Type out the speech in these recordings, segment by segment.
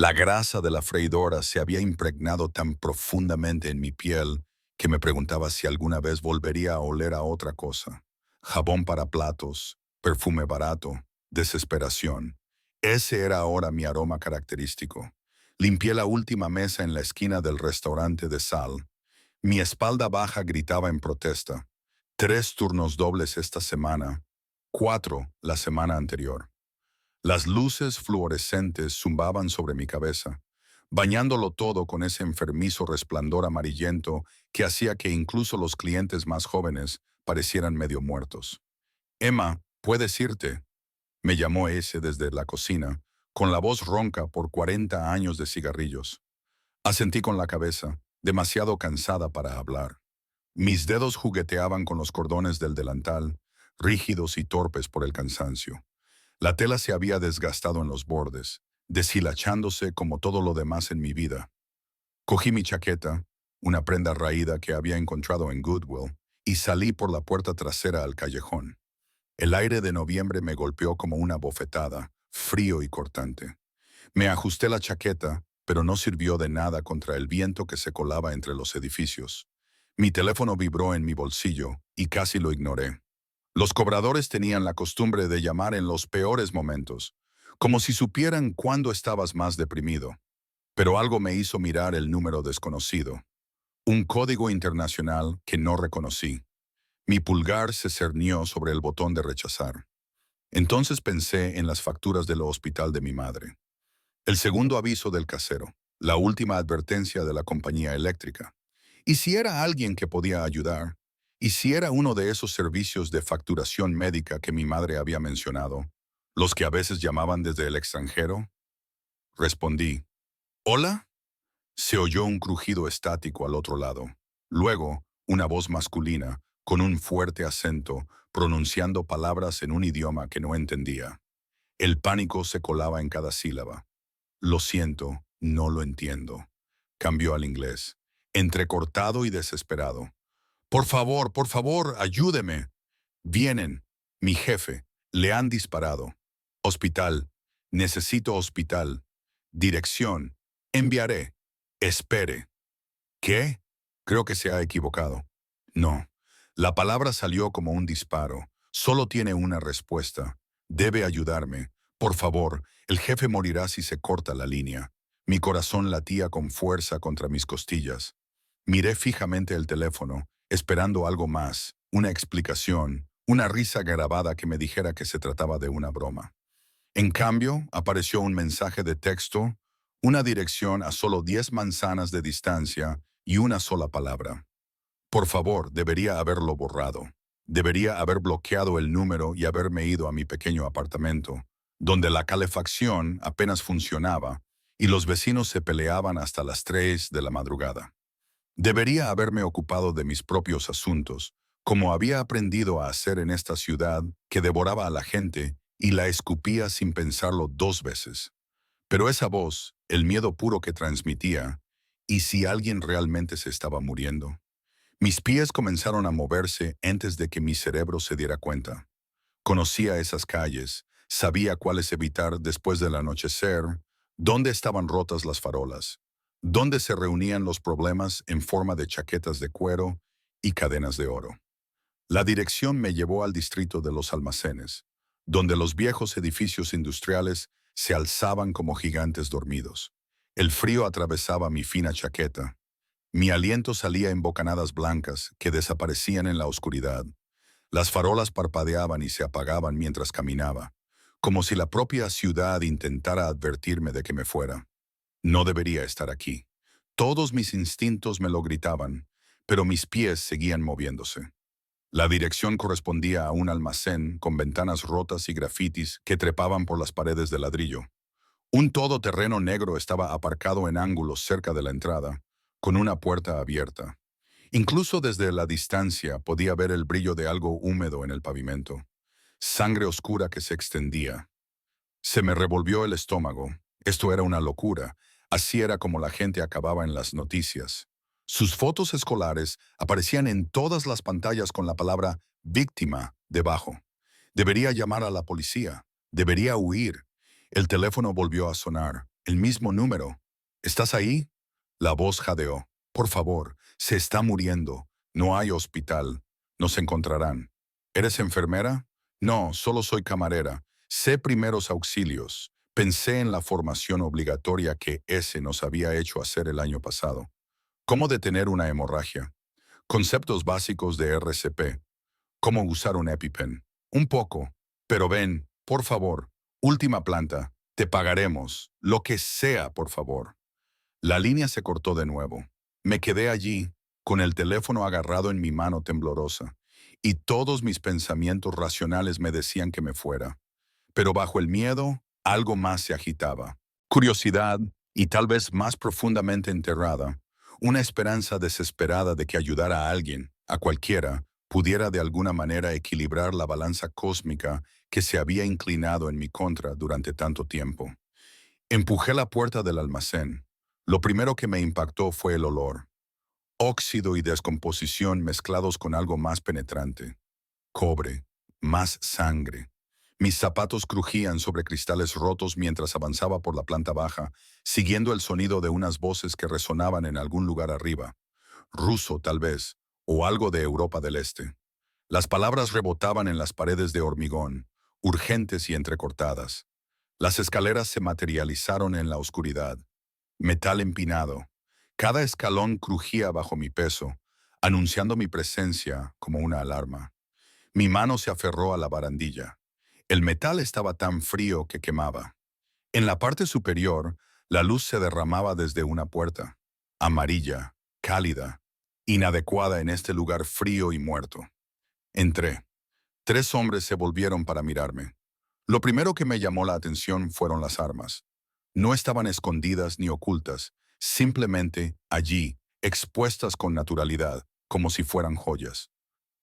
La grasa de la freidora se había impregnado tan profundamente en mi piel que me preguntaba si alguna vez volvería a oler a otra cosa. Jabón para platos, perfume barato, desesperación. Ese era ahora mi aroma característico. Limpié la última mesa en la esquina del restaurante de Sal. Mi espalda baja gritaba en protesta. 3 turnos dobles esta semana, 4 la semana anterior. Las luces fluorescentes zumbaban sobre mi cabeza, bañándolo todo con ese enfermizo resplandor amarillento que hacía que incluso los clientes más jóvenes parecieran medio muertos. «Emma, ¿puedes irte?», me llamó ese desde la cocina, con la voz ronca por 40 años de cigarrillos. Asentí con la cabeza, demasiado cansada para hablar. Mis dedos jugueteaban con los cordones del delantal, rígidos y torpes por el cansancio. La tela se había desgastado en los bordes, deshilachándose como todo lo demás en mi vida. Cogí mi chaqueta, una prenda raída que había encontrado en Goodwill, y salí por la puerta trasera al callejón. El aire de noviembre me golpeó como una bofetada, frío y cortante. Me ajusté la chaqueta, pero no sirvió de nada contra el viento que se colaba entre los edificios. Mi teléfono vibró en mi bolsillo y casi lo ignoré. Los cobradores tenían la costumbre de llamar en los peores momentos, como si supieran cuándo estabas más deprimido. Pero algo me hizo mirar el número desconocido. Un código internacional que no reconocí. Mi pulgar se cernió sobre el botón de rechazar. Entonces pensé en las facturas del hospital de mi madre. El segundo aviso del casero. La última advertencia de la compañía eléctrica. ¿Y si era alguien que podía ayudar? ¿Y si era uno de esos servicios de facturación médica que mi madre había mencionado? ¿Los que a veces llamaban desde el extranjero? Respondí. ¿Hola? Se oyó un crujido estático al otro lado. Luego, una voz masculina, con un fuerte acento, pronunciando palabras en un idioma que no entendía. El pánico se colaba en cada sílaba. Lo siento, no lo entiendo. Cambió al inglés, entrecortado y desesperado. Por favor, ayúdeme. Vienen. Mi jefe. Le han disparado. Hospital. Necesito hospital. Dirección. Enviaré. Espere. ¿Qué? Creo que se ha equivocado. No. La palabra salió como un disparo. Solo tiene una respuesta. Debe ayudarme. Por favor, el jefe morirá si se corta la línea. Mi corazón latía con fuerza contra mis costillas. Miré fijamente el teléfono, esperando algo más, una explicación, una risa grabada que me dijera que se trataba de una broma. En cambio, apareció un mensaje de texto, una dirección a solo 10 manzanas de distancia y una sola palabra. Por favor, debería haberlo borrado. Debería haber bloqueado el número y haberme ido a mi pequeño apartamento, donde la calefacción apenas funcionaba y los vecinos se peleaban hasta las 3 de la madrugada. Debería haberme ocupado de mis propios asuntos, como había aprendido a hacer en esta ciudad que devoraba a la gente y la escupía sin pensarlo 2 veces. Pero esa voz, el miedo puro que transmitía, ¿y si alguien realmente se estaba muriendo? Mis pies comenzaron a moverse antes de que mi cerebro se diera cuenta. Conocía esas calles, sabía cuáles evitar después del anochecer, dónde estaban rotas las farolas, dónde se reunían los problemas en forma de chaquetas de cuero y cadenas de oro. La dirección me llevó al distrito de los almacenes, donde los viejos edificios industriales se alzaban como gigantes dormidos. El frío atravesaba mi fina chaqueta. Mi aliento salía en bocanadas blancas que desaparecían en la oscuridad. Las farolas parpadeaban y se apagaban mientras caminaba, como si la propia ciudad intentara advertirme de que me fuera. No debería estar aquí. Todos mis instintos me lo gritaban, pero mis pies seguían moviéndose. La dirección correspondía a un almacén con ventanas rotas y grafitis que trepaban por las paredes de ladrillo. Un todoterreno negro estaba aparcado en ángulo cerca de la entrada, con una puerta abierta. Incluso desde la distancia podía ver el brillo de algo húmedo en el pavimento. Sangre oscura que se extendía. Se me revolvió el estómago. Esto era una locura. Así era como la gente acababa en las noticias. Sus fotos escolares aparecían en todas las pantallas con la palabra víctima debajo. Debería llamar a la policía. Debería huir. El teléfono volvió a sonar. El mismo número. ¿Estás ahí? La voz jadeó. Por favor, se está muriendo. No hay hospital. Nos encontrarán. ¿Eres enfermera? No, solo soy camarera. Sé primeros auxilios. Pensé en la formación obligatoria que ese nos había hecho hacer el año pasado. ¿Cómo detener una hemorragia? Conceptos básicos de RCP. ¿Cómo usar un EpiPen? Un poco. Pero ven, por favor. Última planta. Te pagaremos. Lo que sea, por favor. La línea se cortó de nuevo. Me quedé allí, con el teléfono agarrado en mi mano temblorosa, y todos mis pensamientos racionales me decían que me fuera. Pero bajo el miedo, algo más se agitaba. Curiosidad, y tal vez más profundamente enterrada, una esperanza desesperada de que ayudar a alguien, a cualquiera, pudiera de alguna manera equilibrar la balanza cósmica que se había inclinado en mi contra durante tanto tiempo. Empujé la puerta del almacén. Lo primero que me impactó fue el olor. Óxido y descomposición mezclados con algo más penetrante. Cobre. Más sangre. Mis zapatos crujían sobre cristales rotos mientras avanzaba por la planta baja, siguiendo el sonido de unas voces que resonaban en algún lugar arriba. Ruso, tal vez, o algo de Europa del Este. Las palabras rebotaban en las paredes de hormigón, urgentes y entrecortadas. Las escaleras se materializaron en la oscuridad. Metal empinado. Cada escalón crujía bajo mi peso, anunciando mi presencia como una alarma. Mi mano se aferró a la barandilla. El metal estaba tan frío que quemaba. En la parte superior, la luz se derramaba desde una puerta, amarilla, cálida, inadecuada en este lugar frío y muerto. Entré. 3 hombres se volvieron para mirarme. Lo primero que me llamó la atención fueron las armas. No estaban escondidas ni ocultas, simplemente allí, expuestas con naturalidad, como si fueran joyas.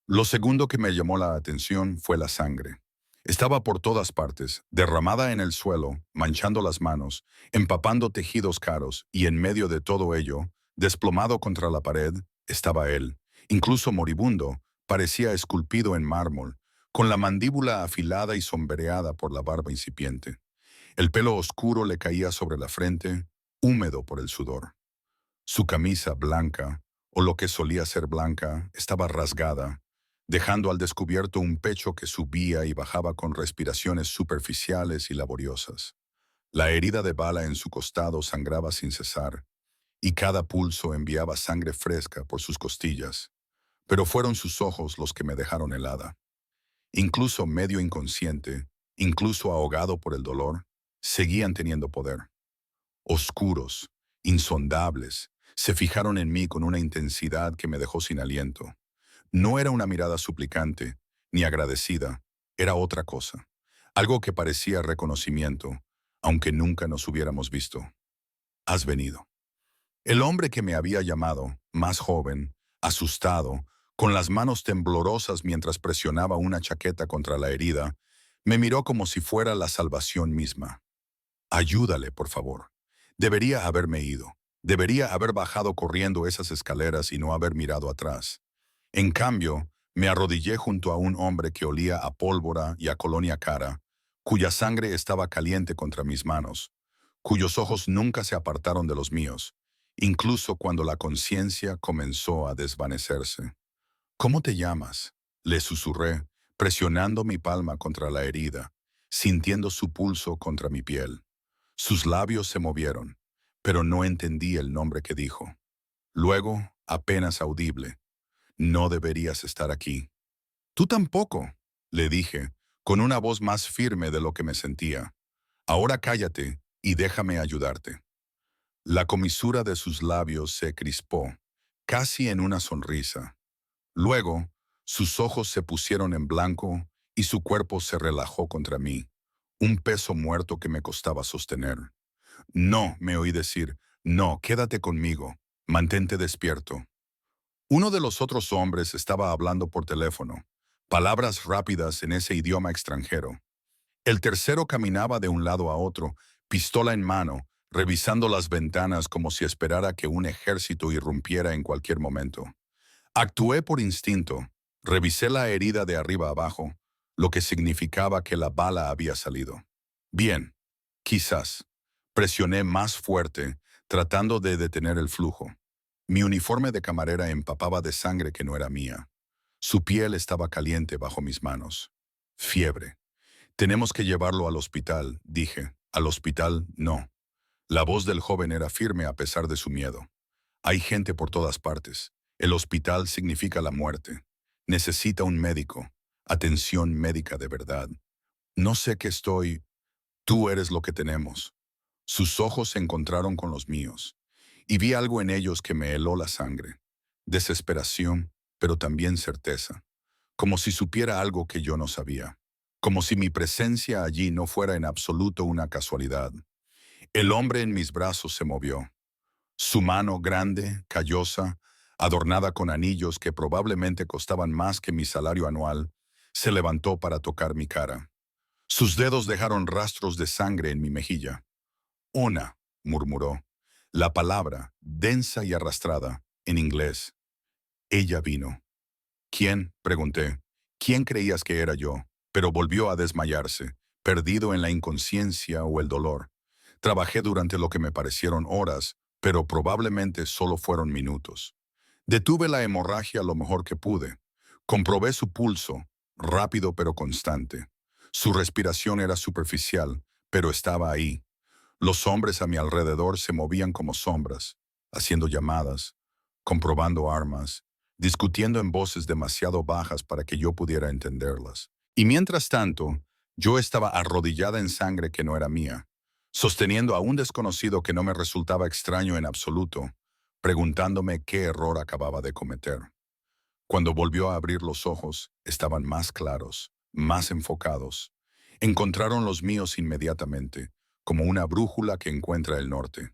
Lo segundo que me llamó la atención fue la sangre. Estaba por todas partes, derramada en el suelo, manchando las manos, empapando tejidos caros, y en medio de todo ello, desplomado contra la pared, estaba él. Incluso moribundo, parecía esculpido en mármol, con la mandíbula afilada y sombreada por la barba incipiente. El pelo oscuro le caía sobre la frente, húmedo por el sudor. Su camisa blanca, o lo que solía ser blanca, estaba rasgada, dejando al descubierto un pecho que subía y bajaba con respiraciones superficiales y laboriosas. La herida de bala en su costado sangraba sin cesar, y cada pulso enviaba sangre fresca por sus costillas. Pero fueron sus ojos los que me dejaron helada. Incluso medio inconsciente, incluso ahogado por el dolor, seguían teniendo poder. Oscuros, insondables, se fijaron en mí con una intensidad que me dejó sin aliento. No era una mirada suplicante, ni agradecida, era otra cosa. Algo que parecía reconocimiento, aunque nunca nos hubiéramos visto. Has venido. El hombre que me había llamado, más joven, asustado, con las manos temblorosas mientras presionaba una chaqueta contra la herida, me miró como si fuera la salvación misma. Ayúdale, por favor. Debería haberme ido. Debería haber bajado corriendo esas escaleras y no haber mirado atrás. En cambio, me arrodillé junto a un hombre que olía a pólvora y a colonia cara, cuya sangre estaba caliente contra mis manos, cuyos ojos nunca se apartaron de los míos, incluso cuando la conciencia comenzó a desvanecerse. ¿Cómo te llamas? Le susurré, presionando mi palma contra la herida, sintiendo su pulso contra mi piel. Sus labios se movieron, pero no entendí el nombre que dijo. Luego, apenas audible, no deberías estar aquí. Tú tampoco, le dije, con una voz más firme de lo que me sentía. Ahora cállate y déjame ayudarte. La comisura de sus labios se crispó, casi en una sonrisa. Luego, sus ojos se pusieron en blanco y su cuerpo se relajó contra mí, un peso muerto que me costaba sostener. No, me oí decir, no, quédate conmigo, mantente despierto. Uno de los otros hombres estaba hablando por teléfono, palabras rápidas en ese idioma extranjero. El tercero caminaba de un lado a otro, pistola en mano, revisando las ventanas como si esperara que un ejército irrumpiera en cualquier momento. Actué por instinto, revisé la herida de arriba abajo, lo que significaba que la bala había salido. Bien, quizás. Presioné más fuerte, tratando de detener el flujo. Mi uniforme de camarera empapaba de sangre que no era mía. Su piel estaba caliente bajo mis manos. Fiebre. Tenemos que llevarlo al hospital, dije. Al hospital, no. La voz del joven era firme a pesar de su miedo. Hay gente por todas partes. El hospital significa la muerte. Necesita un médico. Atención médica de verdad. No sé qué estoy. Tú eres lo que tenemos. Sus ojos se encontraron con los míos, y vi algo en ellos que me heló la sangre. Desesperación, pero también certeza. Como si supiera algo que yo no sabía. Como si mi presencia allí no fuera en absoluto una casualidad. El hombre en mis brazos se movió. Su mano grande, callosa, adornada con anillos que probablemente costaban más que mi salario anual, se levantó para tocar mi cara. Sus dedos dejaron rastros de sangre en mi mejilla. Ona, murmuró. La palabra, densa y arrastrada, en inglés. Ella vino. ¿Quién? Pregunté. ¿Quién creías que era yo? Pero volvió a desmayarse, perdido en la inconsciencia o el dolor. Trabajé durante lo que me parecieron horas, pero probablemente solo fueron minutos. Detuve la hemorragia lo mejor que pude. Comprobé su pulso, rápido pero constante. Su respiración era superficial, pero estaba ahí. Los hombres a mi alrededor se movían como sombras, haciendo llamadas, comprobando armas, discutiendo en voces demasiado bajas para que yo pudiera entenderlas. Y mientras tanto, yo estaba arrodillada en sangre que no era mía, sosteniendo a un desconocido que no me resultaba extraño en absoluto, preguntándome qué error acababa de cometer. Cuando volvió a abrir los ojos, estaban más claros, más enfocados. Encontraron los míos inmediatamente, como una brújula que encuentra el norte.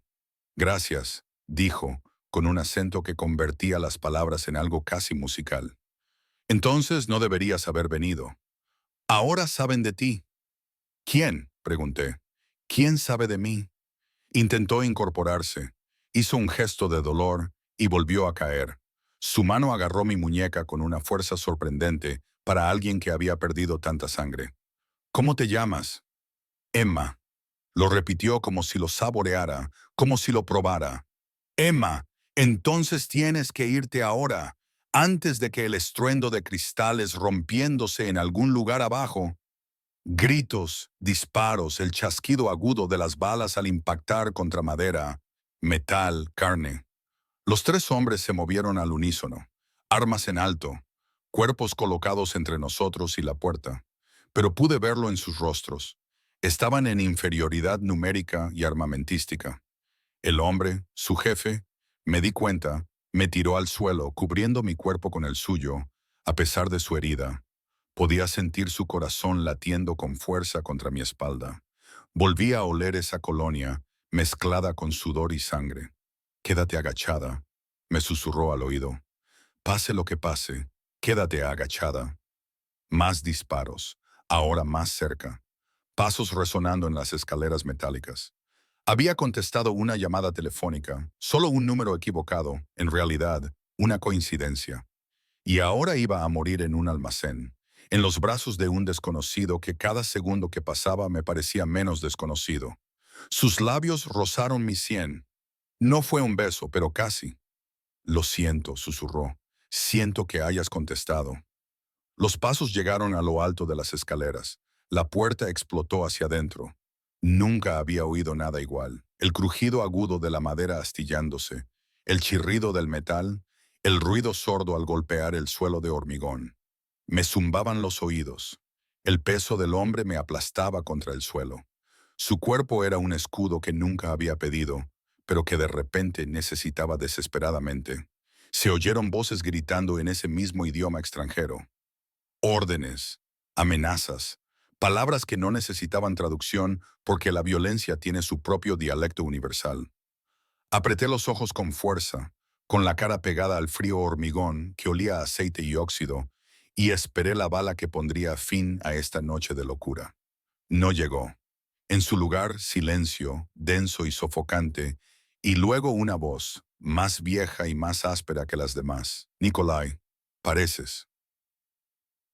Gracias, dijo, con un acento que convertía las palabras en algo casi musical. Entonces no deberías haber venido. Ahora saben de ti. ¿Quién? Pregunté. ¿Quién sabe de mí? Intentó incorporarse, hizo un gesto de dolor y volvió a caer. Su mano agarró mi muñeca con una fuerza sorprendente para alguien que había perdido tanta sangre. ¿Cómo te llamas? Emma. Lo repitió como si lo saboreara, como si lo probara. Emma, entonces tienes que irte ahora, antes de que el estruendo de cristales rompiéndose en algún lugar abajo. Gritos, disparos, el chasquido agudo de las balas al impactar contra madera, metal, carne. Los tres hombres se movieron al unísono, armas en alto, cuerpos colocados entre nosotros y la puerta. Pero pude verlo en sus rostros. Estaban en inferioridad numérica y armamentística. El hombre, su jefe, me di cuenta, me tiró al suelo, cubriendo mi cuerpo con el suyo, a pesar de su herida. Podía sentir su corazón latiendo con fuerza contra mi espalda. Volví a oler esa colonia, mezclada con sudor y sangre. Quédate agachada, me susurró al oído. Pase lo que pase, quédate agachada. Más disparos, ahora más cerca. Pasos resonando en las escaleras metálicas. Había contestado una llamada telefónica, solo un número equivocado, en realidad, una coincidencia. Y ahora iba a morir en un almacén, en los brazos de un desconocido que cada segundo que pasaba me parecía menos desconocido. Sus labios rozaron mi sien. No fue un beso, pero casi. Lo siento, susurró. Siento que hayas contestado. Los pasos llegaron a lo alto de las escaleras. La puerta explotó hacia adentro. Nunca había oído nada igual. El crujido agudo de la madera astillándose, el chirrido del metal, el ruido sordo al golpear el suelo de hormigón. Me zumbaban los oídos. El peso del hombre me aplastaba contra el suelo. Su cuerpo era un escudo que nunca había pedido, pero que de repente necesitaba desesperadamente. Se oyeron voces gritando en ese mismo idioma extranjero. Órdenes, amenazas, palabras que no necesitaban traducción porque la violencia tiene su propio dialecto universal. Apreté los ojos con fuerza, con la cara pegada al frío hormigón que olía a aceite y óxido, y esperé la bala que pondría fin a esta noche de locura. No llegó. En su lugar, silencio, denso y sofocante, y luego una voz, más vieja y más áspera que las demás. Nikolai, pareces.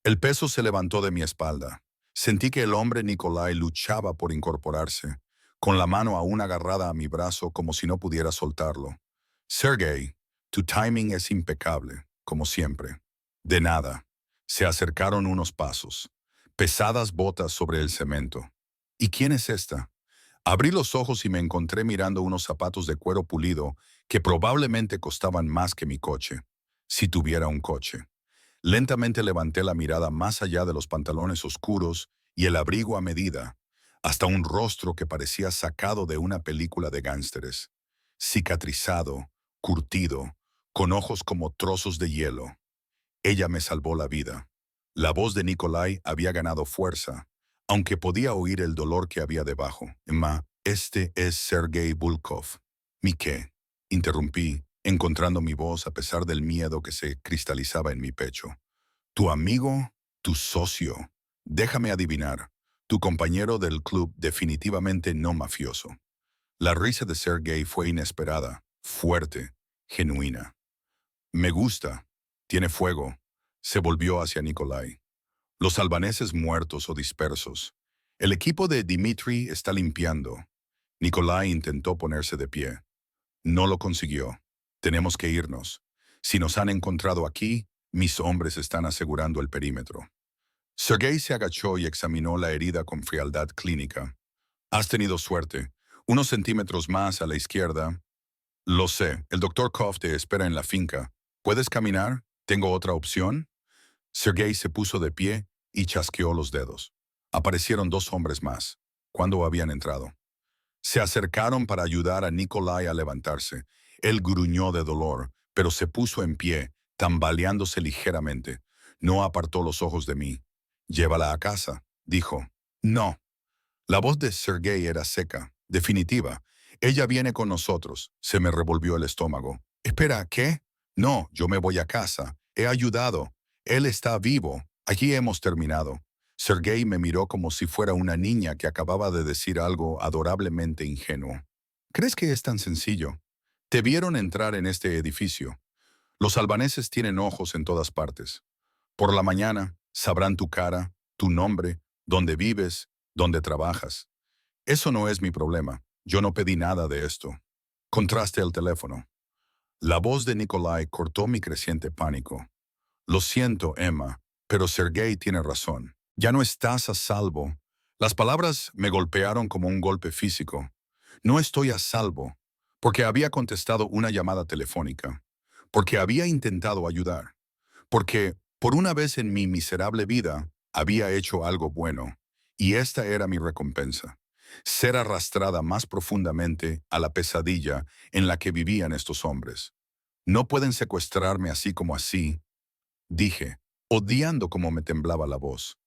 El peso se levantó de mi espalda. Sentí que el hombre Nikolai luchaba por incorporarse, con la mano aún agarrada a mi brazo como si no pudiera soltarlo. Sergey, tu timing es impecable, como siempre. De nada. Se acercaron unos pasos. Pesadas botas sobre el cemento. ¿Y quién es esta? Abrí los ojos y me encontré mirando unos zapatos de cuero pulido que probablemente costaban más que mi coche, si tuviera un coche. Lentamente levanté la mirada más allá de los pantalones oscuros y el abrigo a medida, hasta un rostro que parecía sacado de una película de gángsteres, cicatrizado, curtido, con ojos como trozos de hielo. Ella me salvó la vida. La voz de Nikolai había ganado fuerza, aunque podía oír el dolor que había debajo. Este es Sergei Volkov. ¿Mi qué? Interrumpí, encontrando mi voz a pesar del miedo que se cristalizaba en mi pecho. Tu amigo, tu socio. Déjame adivinar. Tu compañero del club definitivamente no mafioso. La risa de Sergei fue inesperada, fuerte, genuina. Me gusta. Tiene fuego. Se volvió hacia Nikolai. Los albaneses muertos o dispersos. El equipo de Dmitri está limpiando. Nikolai intentó ponerse de pie. No lo consiguió. Tenemos que irnos. Si nos han encontrado aquí, mis hombres están asegurando el perímetro. Sergei se agachó y examinó la herida con frialdad clínica. Has tenido suerte. Unos centímetros más a la izquierda. Lo sé, el doctor Koff te espera en la finca. ¿Puedes caminar? ¿Tengo otra opción? Sergei se puso de pie y chasqueó los dedos. Aparecieron dos hombres más. ¿Cuándo habían entrado? Se acercaron para ayudar a Nikolai a levantarse. Él gruñó de dolor, pero se puso en pie, tambaleándose ligeramente. No apartó los ojos de mí. Llévala a casa, dijo. No. La voz de Sergei era seca, definitiva. Ella viene con nosotros. Se me revolvió el estómago. Espera, ¿qué? No, yo me voy a casa. He ayudado. Él está vivo. Aquí hemos terminado. Sergei me miró como si fuera una niña que acababa de decir algo adorablemente ingenuo. ¿Crees que es tan sencillo? Te vieron entrar en este edificio. Los albaneses tienen ojos en todas partes. Por la mañana sabrán tu cara, tu nombre, dónde vives, dónde trabajas. Eso no es mi problema. Yo no pedí nada de esto. Contraste el teléfono. La voz de Nikolai cortó mi creciente pánico. Lo siento, Emma, pero Sergei tiene razón. Ya no estás a salvo. Las palabras me golpearon como un golpe físico. No estoy a salvo, porque había contestado una llamada telefónica, porque había intentado ayudar, porque por una vez en mi miserable vida había hecho algo bueno, y esta era mi recompensa. Ser arrastrada más profundamente a la pesadilla en la que vivían estos hombres. No pueden secuestrarme así como así, dije, odiando cómo me temblaba la voz.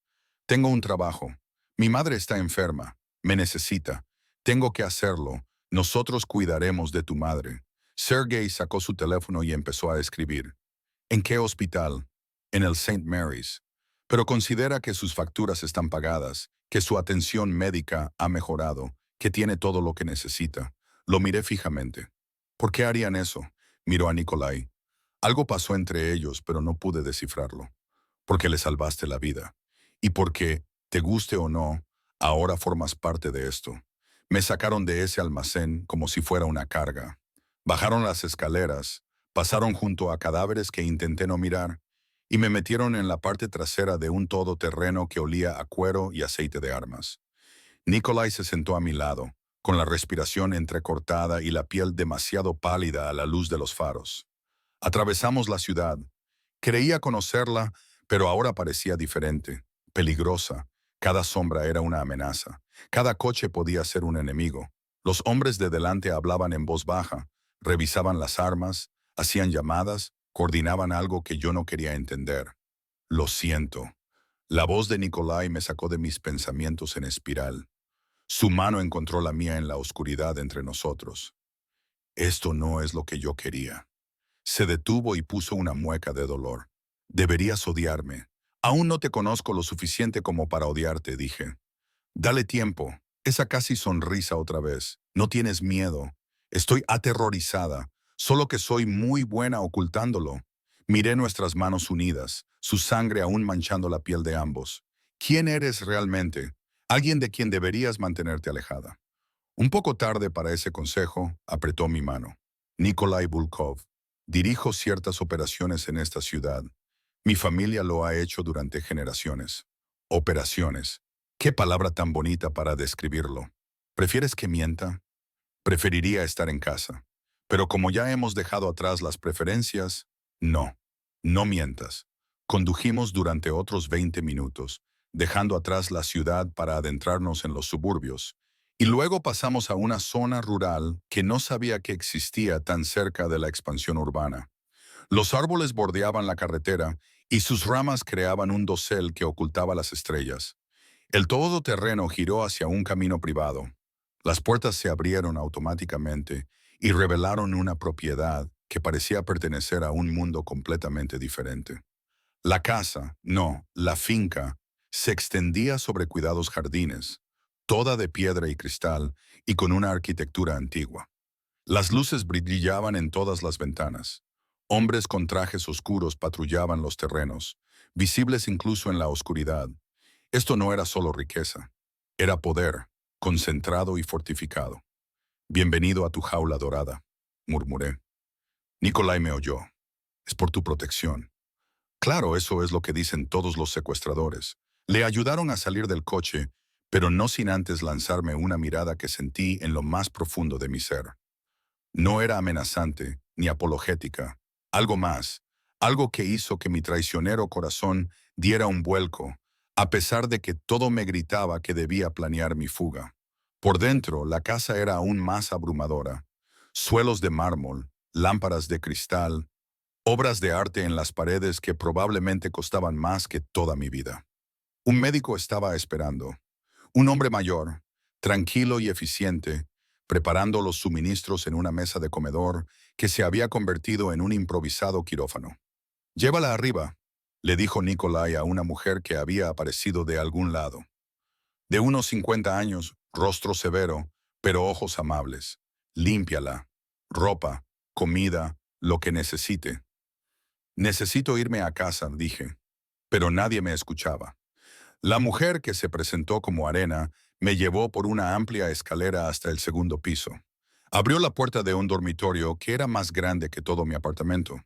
Tengo un trabajo. Mi madre está enferma. Me necesita. Tengo que hacerlo. Nosotros cuidaremos de tu madre. Sergei sacó su teléfono y empezó a escribir. ¿En qué hospital? En el St. Mary's. Pero considera que sus facturas están pagadas, que su atención médica ha mejorado, que tiene todo lo que necesita. Lo miré fijamente. ¿Por qué harían eso? Miró a Nikolai. Algo pasó entre ellos, pero no pude descifrarlo. Porque le salvaste la vida. Y porque, te guste o no, ahora formas parte de esto. Me sacaron de ese almacén como si fuera una carga. Bajaron las escaleras, pasaron junto a cadáveres que intenté no mirar, y me metieron en la parte trasera de un todoterreno que olía a cuero y aceite de armas. Nikolai se sentó a mi lado, con la respiración entrecortada y la piel demasiado pálida a la luz de los faros. Atravesamos la ciudad. Creía conocerla, pero ahora parecía diferente, peligrosa. Cada sombra era una amenaza. Cada coche podía ser un enemigo. Los hombres de delante hablaban en voz baja, revisaban las armas, hacían llamadas, coordinaban algo que yo no quería entender. Lo siento. La voz de Nikolai me sacó de mis pensamientos en espiral. Su mano encontró la mía en la oscuridad entre nosotros. Esto no es lo que yo quería. Se detuvo y puso una mueca de dolor. Deberías odiarme. Aún no te conozco lo suficiente como para odiarte, dije. Dale tiempo. Esa casi sonrisa otra vez. No tienes miedo. Estoy aterrorizada, solo que soy muy buena ocultándolo. Miré nuestras manos unidas, su sangre aún manchando la piel de ambos. ¿Quién eres realmente? Alguien de quien deberías mantenerte alejada. Un poco tarde para ese consejo, apretó mi mano. Nikolai Bulkov. Dirijo ciertas operaciones en esta ciudad. Mi familia lo ha hecho durante generaciones. Operaciones. Qué palabra tan bonita para describirlo. ¿Prefieres que mienta? Preferiría estar en casa. Pero como ya hemos dejado atrás las preferencias, no. No mientas. Condujimos durante otros 20 minutos, dejando atrás la ciudad para adentrarnos en los suburbios. Y luego pasamos a una zona rural que no sabía que existía tan cerca de la expansión urbana. Los árboles bordeaban la carretera y sus ramas creaban un dosel que ocultaba las estrellas. El todoterreno giró hacia un camino privado. Las puertas se abrieron automáticamente y revelaron una propiedad que parecía pertenecer a un mundo completamente diferente. La casa, no, la finca, se extendía sobre cuidados jardines, toda de piedra y cristal y con una arquitectura antigua. Las luces brillaban en todas las ventanas. Hombres con trajes oscuros patrullaban los terrenos, visibles incluso en la oscuridad. Esto no era solo riqueza, era poder, concentrado y fortificado. Bienvenido a tu jaula dorada, murmuré. Nikolai me oyó. Es por tu protección. Claro, eso es lo que dicen todos los secuestradores. Le ayudaron a salir del coche, pero no sin antes lanzarme una mirada que sentí en lo más profundo de mi ser. No era amenazante ni apologética. Algo más, algo que hizo que mi traicionero corazón diera un vuelco, a pesar de que todo me gritaba que debía planear mi fuga. Por dentro, la casa era aún más abrumadora. Suelos de mármol, lámparas de cristal, obras de arte en las paredes que probablemente costaban más que toda mi vida. Un médico estaba esperando. Un hombre mayor, tranquilo y eficiente, preparando los suministros en una mesa de comedor que se había convertido en un improvisado quirófano. «Llévala arriba», le dijo Nikolai a una mujer que había aparecido de algún lado. De unos 50 años, rostro severo, pero ojos amables. «Límpiala. Ropa, comida, lo que necesite». «Necesito irme a casa», dije, pero nadie me escuchaba. La mujer, que se presentó como Arena, me llevó por una amplia escalera hasta el segundo piso. Abrió la puerta de un dormitorio que era más grande que todo mi apartamento.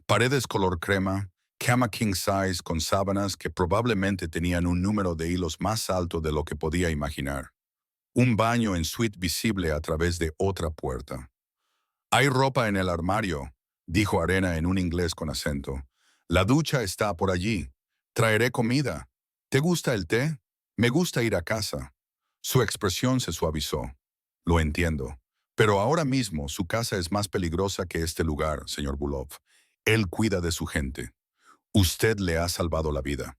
Paredes color crema, cama king size con sábanas que probablemente tenían un número de hilos más alto de lo que podía imaginar. Un baño en suite visible a través de otra puerta. «Hay ropa en el armario», dijo Arena en un inglés con acento. «La ducha está por allí. Traeré comida. ¿Te gusta el té? Me gusta ir a casa». Su expresión se suavizó. «Lo entiendo. Pero ahora mismo su casa es más peligrosa que este lugar, señor Bulov. Él cuida de su gente. Usted le ha salvado la vida.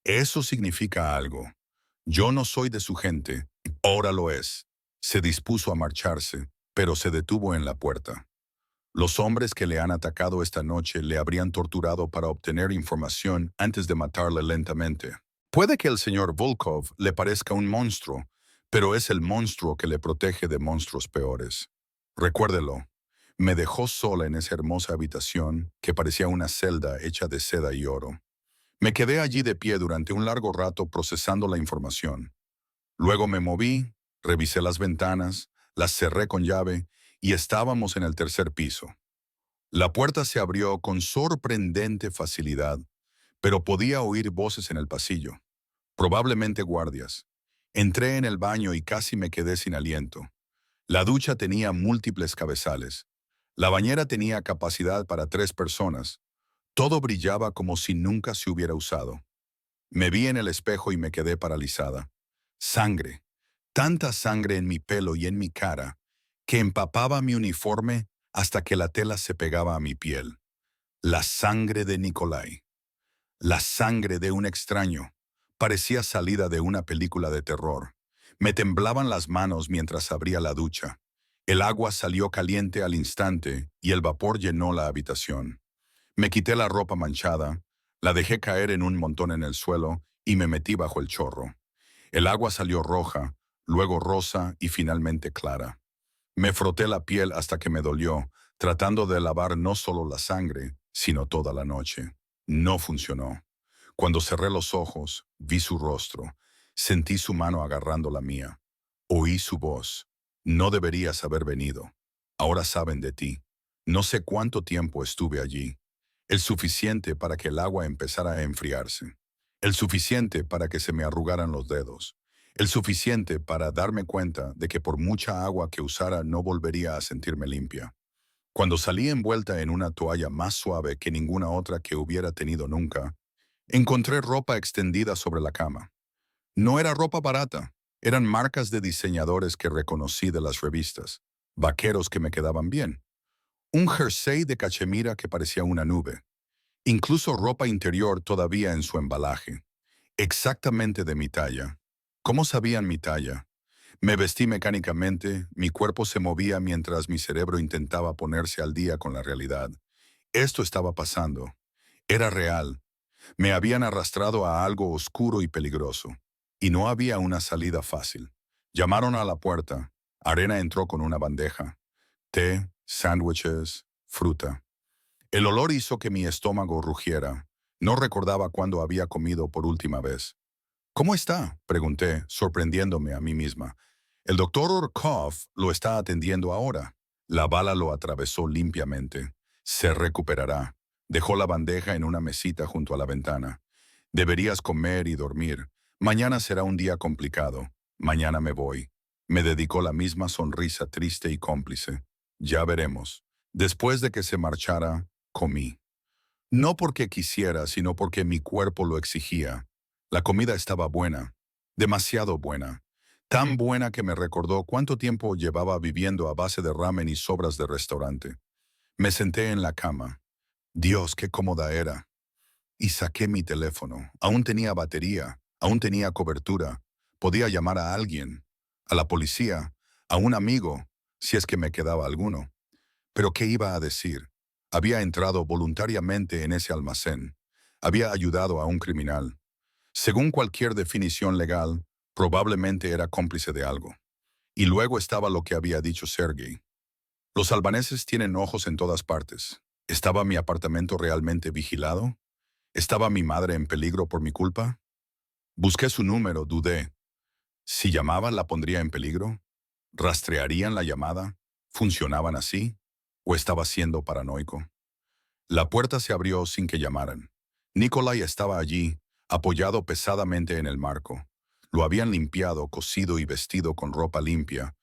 Eso significa algo. Yo no soy de su gente. Ahora lo es». Se dispuso a marcharse, pero se detuvo en la puerta. Los hombres que le han atacado esta noche le habrían torturado para obtener información antes de matarle lentamente. Puede que el señor Volkov le parezca un monstruo, pero es el monstruo que le protege de monstruos peores. Recuérdelo, me dejó sola en esa hermosa habitación que parecía una celda hecha de seda y oro. Me quedé allí de pie durante un largo rato procesando la información. Luego me moví, revisé las ventanas, las cerré con llave y estábamos en el tercer piso. La puerta se abrió con sorprendente facilidad, pero podía oír voces en el pasillo, probablemente guardias. Entré en el baño y casi me quedé sin aliento. La ducha tenía múltiples cabezales. La bañera tenía capacidad para 3 personas. Todo brillaba como si nunca se hubiera usado. Me vi en el espejo y me quedé paralizada. Sangre. Tanta sangre en mi pelo y en mi cara, que empapaba mi uniforme hasta que la tela se pegaba a mi piel. La sangre de Nikolai. La sangre de un extraño. Parecía salida de una película de terror. Me temblaban las manos mientras abría la ducha. El agua salió caliente al instante y el vapor llenó la habitación. Me quité la ropa manchada, la dejé caer en un montón en el suelo y me metí bajo el chorro. El agua salió roja, luego rosa y finalmente clara. Me froté la piel hasta que me dolió, tratando de lavar no solo la sangre, sino toda la noche. No funcionó. Cuando cerré los ojos, vi su rostro. Sentí su mano agarrando la mía. Oí su voz. No deberías haber venido. Ahora saben de ti. No sé cuánto tiempo estuve allí. El suficiente para que el agua empezara a enfriarse. El suficiente para que se me arrugaran los dedos. El suficiente para darme cuenta de que por mucha agua que usara no volvería a sentirme limpia. Cuando salí envuelta en una toalla más suave que ninguna otra que hubiera tenido nunca, encontré ropa extendida sobre la cama. No era ropa barata, eran marcas de diseñadores que reconocí de las revistas, vaqueros que me quedaban bien, un jersey de cachemira que parecía una nube, incluso ropa interior todavía en su embalaje, exactamente de mi talla. ¿Cómo sabían mi talla? Me vestí mecánicamente, mi cuerpo se movía mientras mi cerebro intentaba ponerse al día con la realidad. Esto estaba pasando. Era real. Me habían arrastrado a algo oscuro y peligroso. Y no había una salida fácil. Llamaron a la puerta. Arena entró con una bandeja. Té, sándwiches, fruta. El olor hizo que mi estómago rugiera. No recordaba cuándo había comido por última vez. ¿Cómo está?, pregunté, sorprendiéndome a mí misma. El doctor Orkov lo está atendiendo ahora. La bala lo atravesó limpiamente. Se recuperará. Dejó la bandeja en una mesita junto a la ventana. Deberías comer y dormir. Mañana será un día complicado. Mañana me voy. Me dedicó la misma sonrisa triste y cómplice. Ya veremos. Después de que se marchara, comí. No porque quisiera, sino porque mi cuerpo lo exigía. La comida estaba buena, demasiado buena, tan buena que me recordó cuánto tiempo llevaba viviendo a base de ramen y sobras de restaurante. Me senté en la cama. Dios, qué cómoda era. Y saqué mi teléfono. Aún tenía batería, aún tenía cobertura. Podía llamar a alguien, a la policía, a un amigo, si es que me quedaba alguno. Pero ¿qué iba a decir? Había entrado voluntariamente en ese almacén. Había ayudado a un criminal. Según cualquier definición legal, probablemente era cómplice de algo. Y luego estaba lo que había dicho Sergei. Los albaneses tienen ojos en todas partes. ¿Estaba mi apartamento realmente vigilado? ¿Estaba mi madre en peligro por mi culpa? Busqué su número, dudé. Si llamaba, ¿la pondría en peligro? ¿Rastrearían la llamada? ¿Funcionaban así? ¿O estaba siendo paranoico? La puerta se abrió sin que llamaran. Nikolai estaba allí, apoyado pesadamente en el marco. Lo habían limpiado, cosido y vestido con ropa limpia,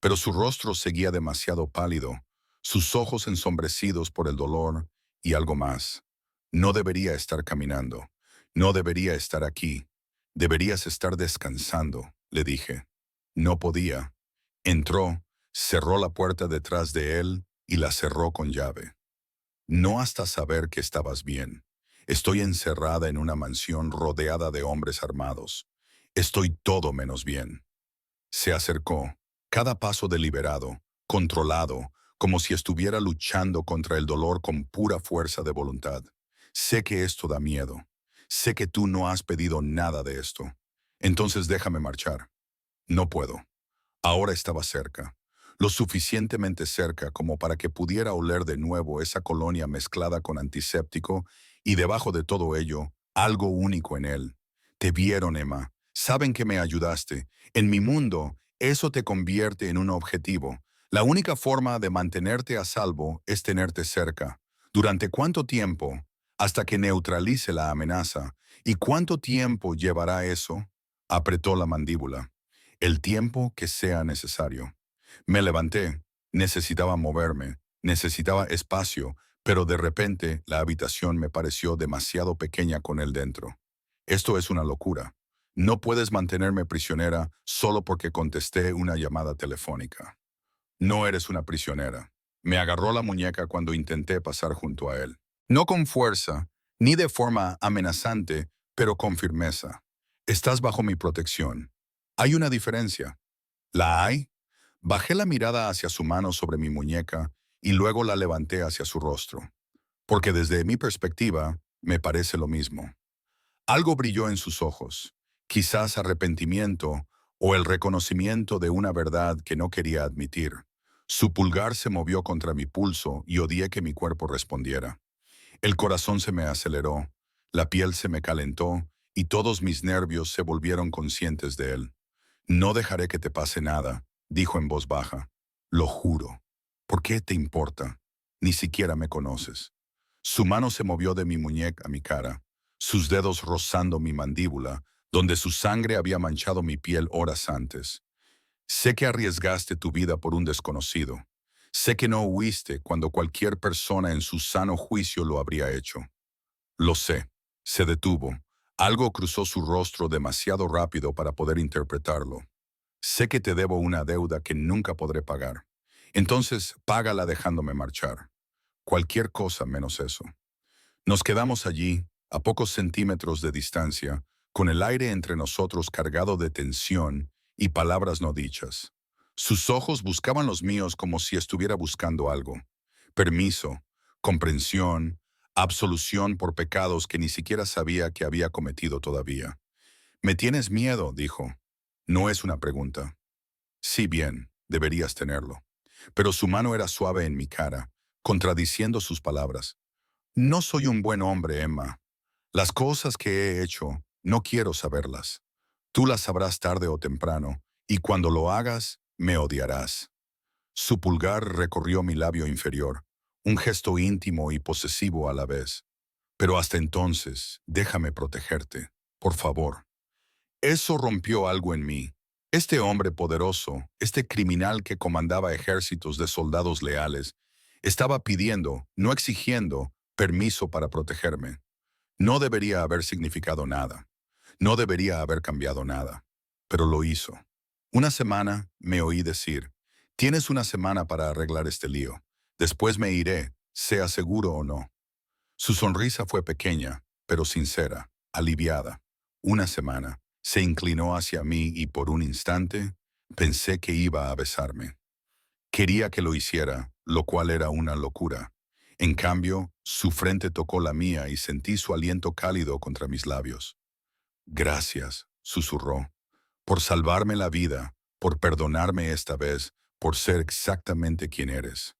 pero su rostro seguía demasiado pálido, sus ojos ensombrecidos por el dolor y algo más. No debería estar caminando. No debería estar aquí. Deberías estar descansando, le dije. No podía. Entró, cerró la puerta detrás de él y la cerró con llave. No hasta saber que estabas bien. Estoy encerrada en una mansión rodeada de hombres armados. Estoy todo menos bien. Se acercó, cada paso deliberado, controlado, como si estuviera luchando contra el dolor con pura fuerza de voluntad. Sé que esto da miedo. Sé que tú no has pedido nada de esto. Entonces déjame marchar. No puedo. Ahora estaba cerca, lo suficientemente cerca como para que pudiera oler de nuevo esa colonia mezclada con antiséptico y debajo de todo ello, algo único en él. Te vieron, Emma. Saben que me ayudaste. En mi mundo, eso te convierte en un objetivo. La única forma de mantenerte a salvo es tenerte cerca. ¿Durante cuánto tiempo? Hasta que neutralice la amenaza. ¿Y cuánto tiempo llevará eso? Apretó la mandíbula. El tiempo que sea necesario. Me levanté, necesitaba moverme, necesitaba espacio, pero de repente la habitación me pareció demasiado pequeña con él dentro. Esto es una locura. No puedes mantenerme prisionera solo porque contesté una llamada telefónica. No eres una prisionera. Me agarró la muñeca cuando intenté pasar junto a él. No con fuerza, ni de forma amenazante, pero con firmeza. Estás bajo mi protección. Hay una diferencia. ¿La hay? Bajé la mirada hacia su mano sobre mi muñeca y luego la levanté hacia su rostro. Porque desde mi perspectiva, me parece lo mismo. Algo brilló en sus ojos, quizás arrepentimiento o el reconocimiento de una verdad que no quería admitir. Su pulgar se movió contra mi pulso y odié que mi cuerpo respondiera. El corazón se me aceleró, la piel se me calentó y todos mis nervios se volvieron conscientes de él. No dejaré que te pase nada, dijo en voz baja. Lo juro. ¿Por qué te importa? Ni siquiera me conoces. Su mano se movió de mi muñeca a mi cara, sus dedos rozando mi mandíbula, donde su sangre había manchado mi piel horas antes. Sé que arriesgaste tu vida por un desconocido. Sé que no huiste cuando cualquier persona en su sano juicio lo habría hecho. Lo sé. Se detuvo. Algo cruzó su rostro demasiado rápido para poder interpretarlo. Sé que te debo una deuda que nunca podré pagar. Entonces, págala dejándome marchar. Cualquier cosa menos eso. Nos quedamos allí, a pocos centímetros de distancia, con el aire entre nosotros cargado de tensión y palabras no dichas. Sus ojos buscaban los míos como si estuviera buscando algo. Permiso, comprensión, absolución por pecados que ni siquiera sabía que había cometido todavía. «¿Me tienes miedo?», dijo. No es una pregunta. Sí, bien, deberías tenerlo. Pero su mano era suave en mi cara, contradiciendo sus palabras. No soy un buen hombre, Emma. Las cosas que he hecho, no quiero saberlas. Tú las sabrás tarde o temprano, y cuando lo hagas, me odiarás. Su pulgar recorrió mi labio inferior, un gesto íntimo y posesivo a la vez. Pero hasta entonces, déjame protegerte, por favor. Eso rompió algo en mí. Este hombre poderoso, este criminal que comandaba ejércitos de soldados leales, estaba pidiendo, no exigiendo, permiso para protegerme. No debería haber significado nada. No debería haber cambiado nada. Pero lo hizo. Una semana, me oí decir, tienes una semana para arreglar este lío. Después me iré, sea seguro o no. Su sonrisa fue pequeña, pero sincera, aliviada. Una semana. Se inclinó hacia mí y por un instante pensé que iba a besarme. Quería que lo hiciera, lo cual era una locura. En cambio, su frente tocó la mía y sentí su aliento cálido contra mis labios. Gracias, susurró, por salvarme la vida, por perdonarme esta vez, por ser exactamente quien eres.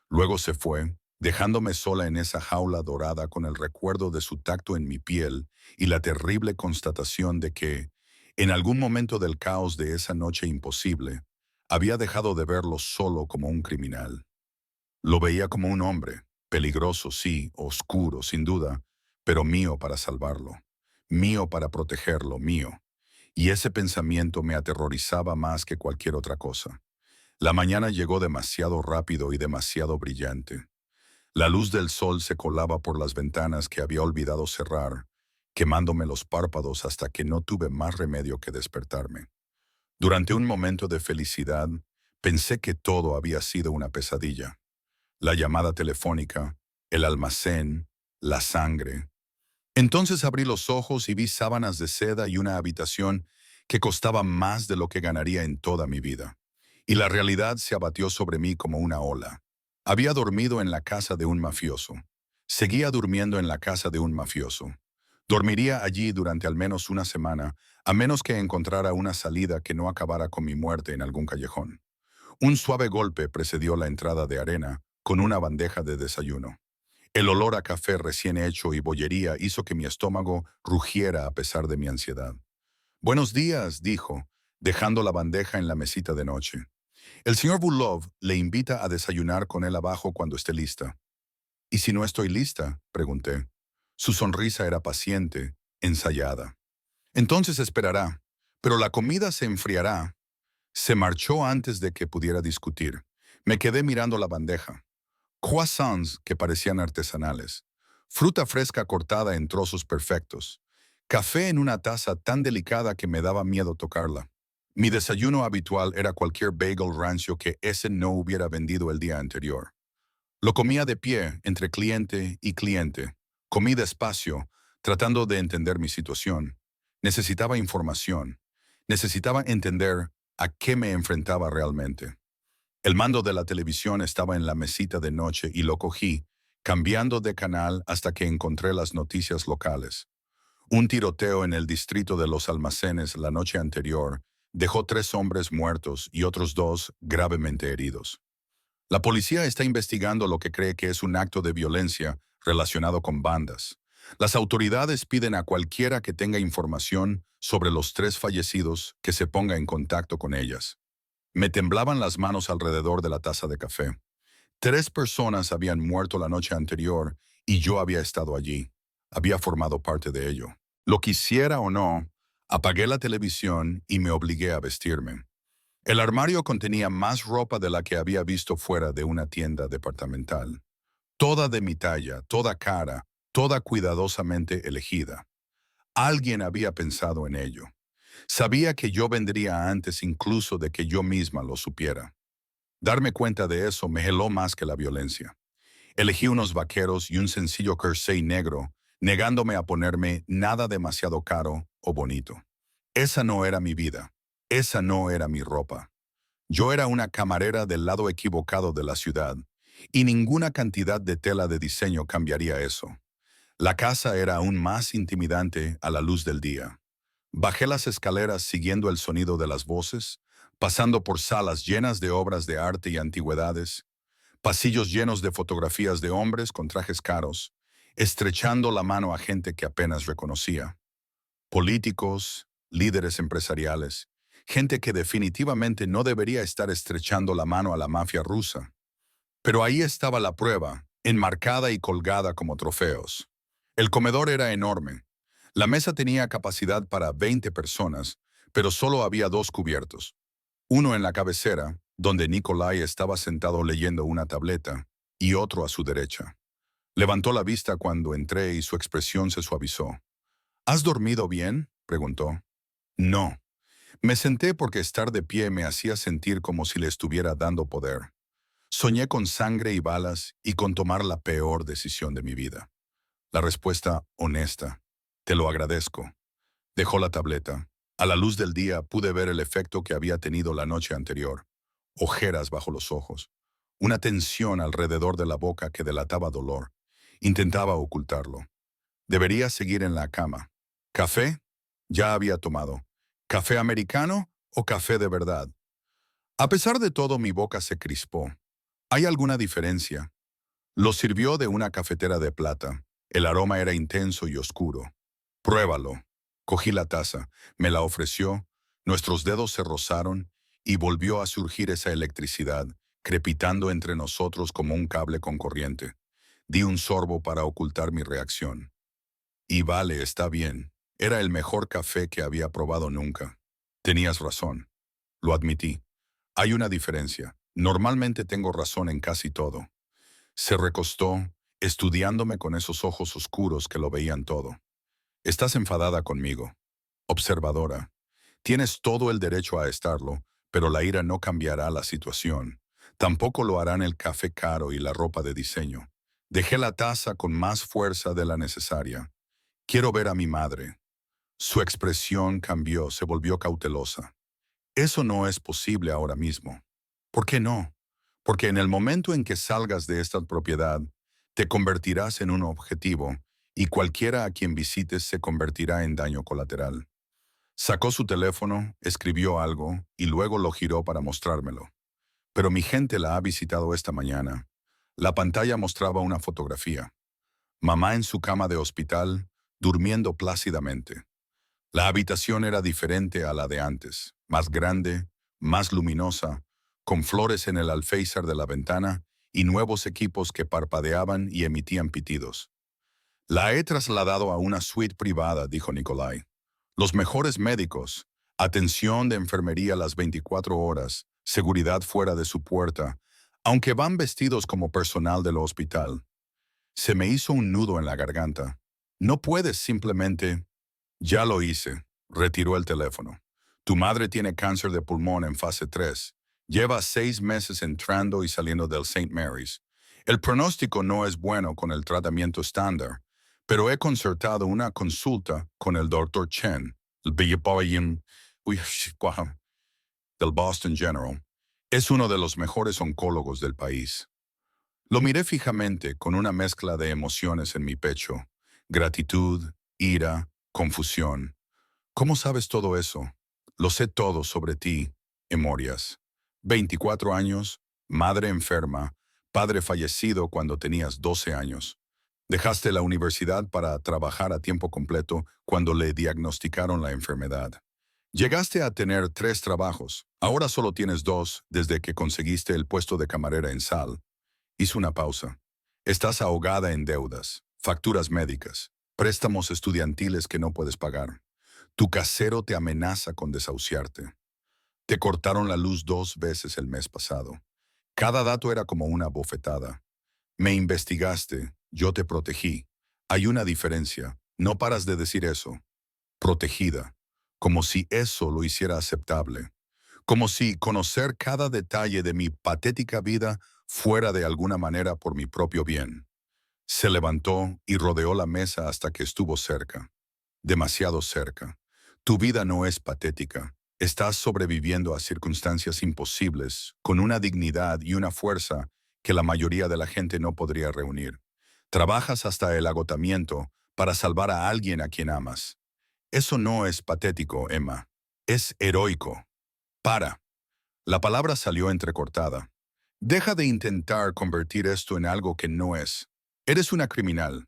Luego se fue, dejándome sola en esa jaula dorada con el recuerdo de su tacto en mi piel y la terrible constatación de que, en algún momento del caos de esa noche imposible, había dejado de verlo solo como un criminal. Lo veía como un hombre, peligroso, sí, oscuro, sin duda, pero mío para salvarlo, mío para protegerlo, mío. Y ese pensamiento me aterrorizaba más que cualquier otra cosa. La mañana llegó demasiado rápido y demasiado brillante. La luz del sol se colaba por las ventanas que había olvidado cerrar, quemándome los párpados hasta que no tuve más remedio que despertarme. Durante un momento de felicidad, pensé que todo había sido una pesadilla. La llamada telefónica, el almacén, la sangre. Entonces abrí los ojos y vi sábanas de seda y una habitación que costaba más de lo que ganaría en toda mi vida. Y la realidad se abatió sobre mí como una ola. Había dormido en la casa de un mafioso. Seguía durmiendo en la casa de un mafioso. Dormiría allí durante al menos una semana, a menos que encontrara una salida que no acabara con mi muerte en algún callejón. Un suave golpe precedió la entrada de arena con una bandeja de desayuno. El olor a café recién hecho y bollería hizo que mi estómago rugiera a pesar de mi ansiedad. «Buenos días», dijo, dejando la bandeja en la mesita de noche. «El señor Bulov le invita a desayunar con él abajo cuando esté lista». «¿Y si no estoy lista?», pregunté. Su sonrisa era paciente, ensayada. «Entonces esperará, pero la comida se enfriará». Se marchó antes de que pudiera discutir. Me quedé mirando la bandeja. Croissants que parecían artesanales. Fruta fresca cortada en trozos perfectos. Café en una taza tan delicada que me daba miedo tocarla. Mi desayuno habitual era cualquier bagel rancio que ese no hubiera vendido el día anterior. Lo comía de pie, entre cliente y cliente. Comí despacio, tratando de entender mi situación. Necesitaba información. Necesitaba entender a qué me enfrentaba realmente. El mando de la televisión estaba en la mesita de noche y lo cogí, cambiando de canal hasta que encontré las noticias locales. Un tiroteo en el distrito de Los Almacenes la noche anterior dejó 3 hombres muertos y otros 2 gravemente heridos. La policía está investigando lo que cree que es un acto de violencia relacionado con bandas. Las autoridades piden a cualquiera que tenga información sobre los 3 fallecidos que se ponga en contacto con ellas. Me temblaban las manos alrededor de la taza de café. 3 personas habían muerto la noche anterior y yo había estado allí. Había formado parte de ello. Lo quisiera o no, apagué la televisión y me obligué a vestirme. El armario contenía más ropa de la que había visto fuera de una tienda departamental. Toda de mi talla, toda cara, toda cuidadosamente elegida. Alguien había pensado en ello. Sabía que yo vendría antes incluso de que yo misma lo supiera. Darme cuenta de eso me heló más que la violencia. Elegí unos vaqueros y un sencillo jersey negro, negándome a ponerme nada demasiado caro o bonito. Esa no era mi vida. Esa no era mi ropa. Yo era una camarera del lado equivocado de la ciudad, y ninguna cantidad de tela de diseño cambiaría eso. La casa era aún más intimidante a la luz del día. Bajé las escaleras siguiendo el sonido de las voces, pasando por salas llenas de obras de arte y antigüedades, pasillos llenos de fotografías de hombres con trajes caros, estrechando la mano a gente que apenas reconocía. Políticos, líderes empresariales, gente que definitivamente no debería estar estrechando la mano a la mafia rusa. Pero ahí estaba la prueba, enmarcada y colgada como trofeos. El comedor era enorme. La mesa tenía capacidad para 20 personas, pero solo había 2 cubiertos. Uno en la cabecera, donde Nikolai estaba sentado leyendo una tableta, y otro a su derecha. Levantó la vista cuando entré y su expresión se suavizó. ¿Has dormido bien?, preguntó. No. Me senté porque estar de pie me hacía sentir como si le estuviera dando poder. Soñé con sangre y balas y con tomar la peor decisión de mi vida. La respuesta honesta. Te lo agradezco. Dejó la tableta. A la luz del día pude ver el efecto que había tenido la noche anterior. Ojeras bajo los ojos. Una tensión alrededor de la boca que delataba dolor. Intentaba ocultarlo. Debería seguir en la cama. ¿Café? Ya había tomado. ¿Café americano o café de verdad? A pesar de todo, mi boca se crispó. ¿Hay alguna diferencia? Lo sirvió de una cafetera de plata. El aroma era intenso y oscuro. Pruébalo. Cogí la taza, me la ofreció, nuestros dedos se rozaron y volvió a surgir esa electricidad, crepitando entre nosotros como un cable con corriente. Di un sorbo para ocultar mi reacción. Y vale, está bien. Era el mejor café que había probado nunca. Tenías razón. Lo admití. Hay una diferencia. Normalmente tengo razón en casi todo. Se recostó, estudiándome con esos ojos oscuros que lo veían todo. Estás enfadada conmigo. Observadora. Tienes todo el derecho a estarlo, pero la ira no cambiará la situación. Tampoco lo harán el café caro y la ropa de diseño. Dejé la taza con más fuerza de la necesaria. Quiero ver a mi madre. Su expresión cambió, se volvió cautelosa. Eso no es posible ahora mismo. ¿Por qué no? Porque en el momento en que salgas de esta propiedad, te convertirás en un objetivo y cualquiera a quien visites se convertirá en daño colateral. Sacó su teléfono, escribió algo y luego lo giró para mostrármelo. Pero mi gente la ha visitado esta mañana. La pantalla mostraba una fotografía. Mamá en su cama de hospital, durmiendo plácidamente. La habitación era diferente a la de antes, más grande, más luminosa, con flores en el alféizar de la ventana y nuevos equipos que parpadeaban y emitían pitidos. La he trasladado a una suite privada, dijo Nikolai. Los mejores médicos, atención de enfermería las 24 horas, seguridad fuera de su puerta, aunque van vestidos como personal del hospital. Se me hizo un nudo en la garganta. No puedes simplemente... Ya lo hice. Retiró el teléfono. Tu madre tiene cáncer de pulmón en fase 3. Lleva 6 meses entrando y saliendo del St. Mary's. El pronóstico no es bueno con el tratamiento estándar, pero he concertado una consulta con el Dr. Chen, el del Boston General. Es uno de los mejores oncólogos del país. Lo miré fijamente con una mezcla de emociones en mi pecho. Gratitud, ira, confusión. ¿Cómo sabes todo eso? Lo sé todo sobre ti, Emorias. 24 años, madre enferma, padre fallecido cuando tenías 12 años. Dejaste la universidad para trabajar a tiempo completo cuando le diagnosticaron la enfermedad. Llegaste a tener 3 trabajos. Ahora solo tienes 2 desde que conseguiste el puesto de camarera en Sal. Hizo una pausa. Estás ahogada en deudas, facturas médicas, préstamos estudiantiles que no puedes pagar. Tu casero te amenaza con desahuciarte. Te cortaron la luz 2 veces el mes pasado. Cada dato era como una bofetada. Me investigaste, yo te protegí. Hay una diferencia. No paras de decir eso. Protegida. Como si eso lo hiciera aceptable. Como si conocer cada detalle de mi patética vida fuera de alguna manera por mi propio bien. Se levantó y rodeó la mesa hasta que estuvo cerca. Demasiado cerca. Tu vida no es patética. Estás sobreviviendo a circunstancias imposibles, con una dignidad y una fuerza que la mayoría de la gente no podría reunir. Trabajas hasta el agotamiento para salvar a alguien a quien amas. Eso no es patético, Emma. Es heroico. Para. La palabra salió entrecortada. Deja de intentar convertir esto en algo que no es. Eres una criminal.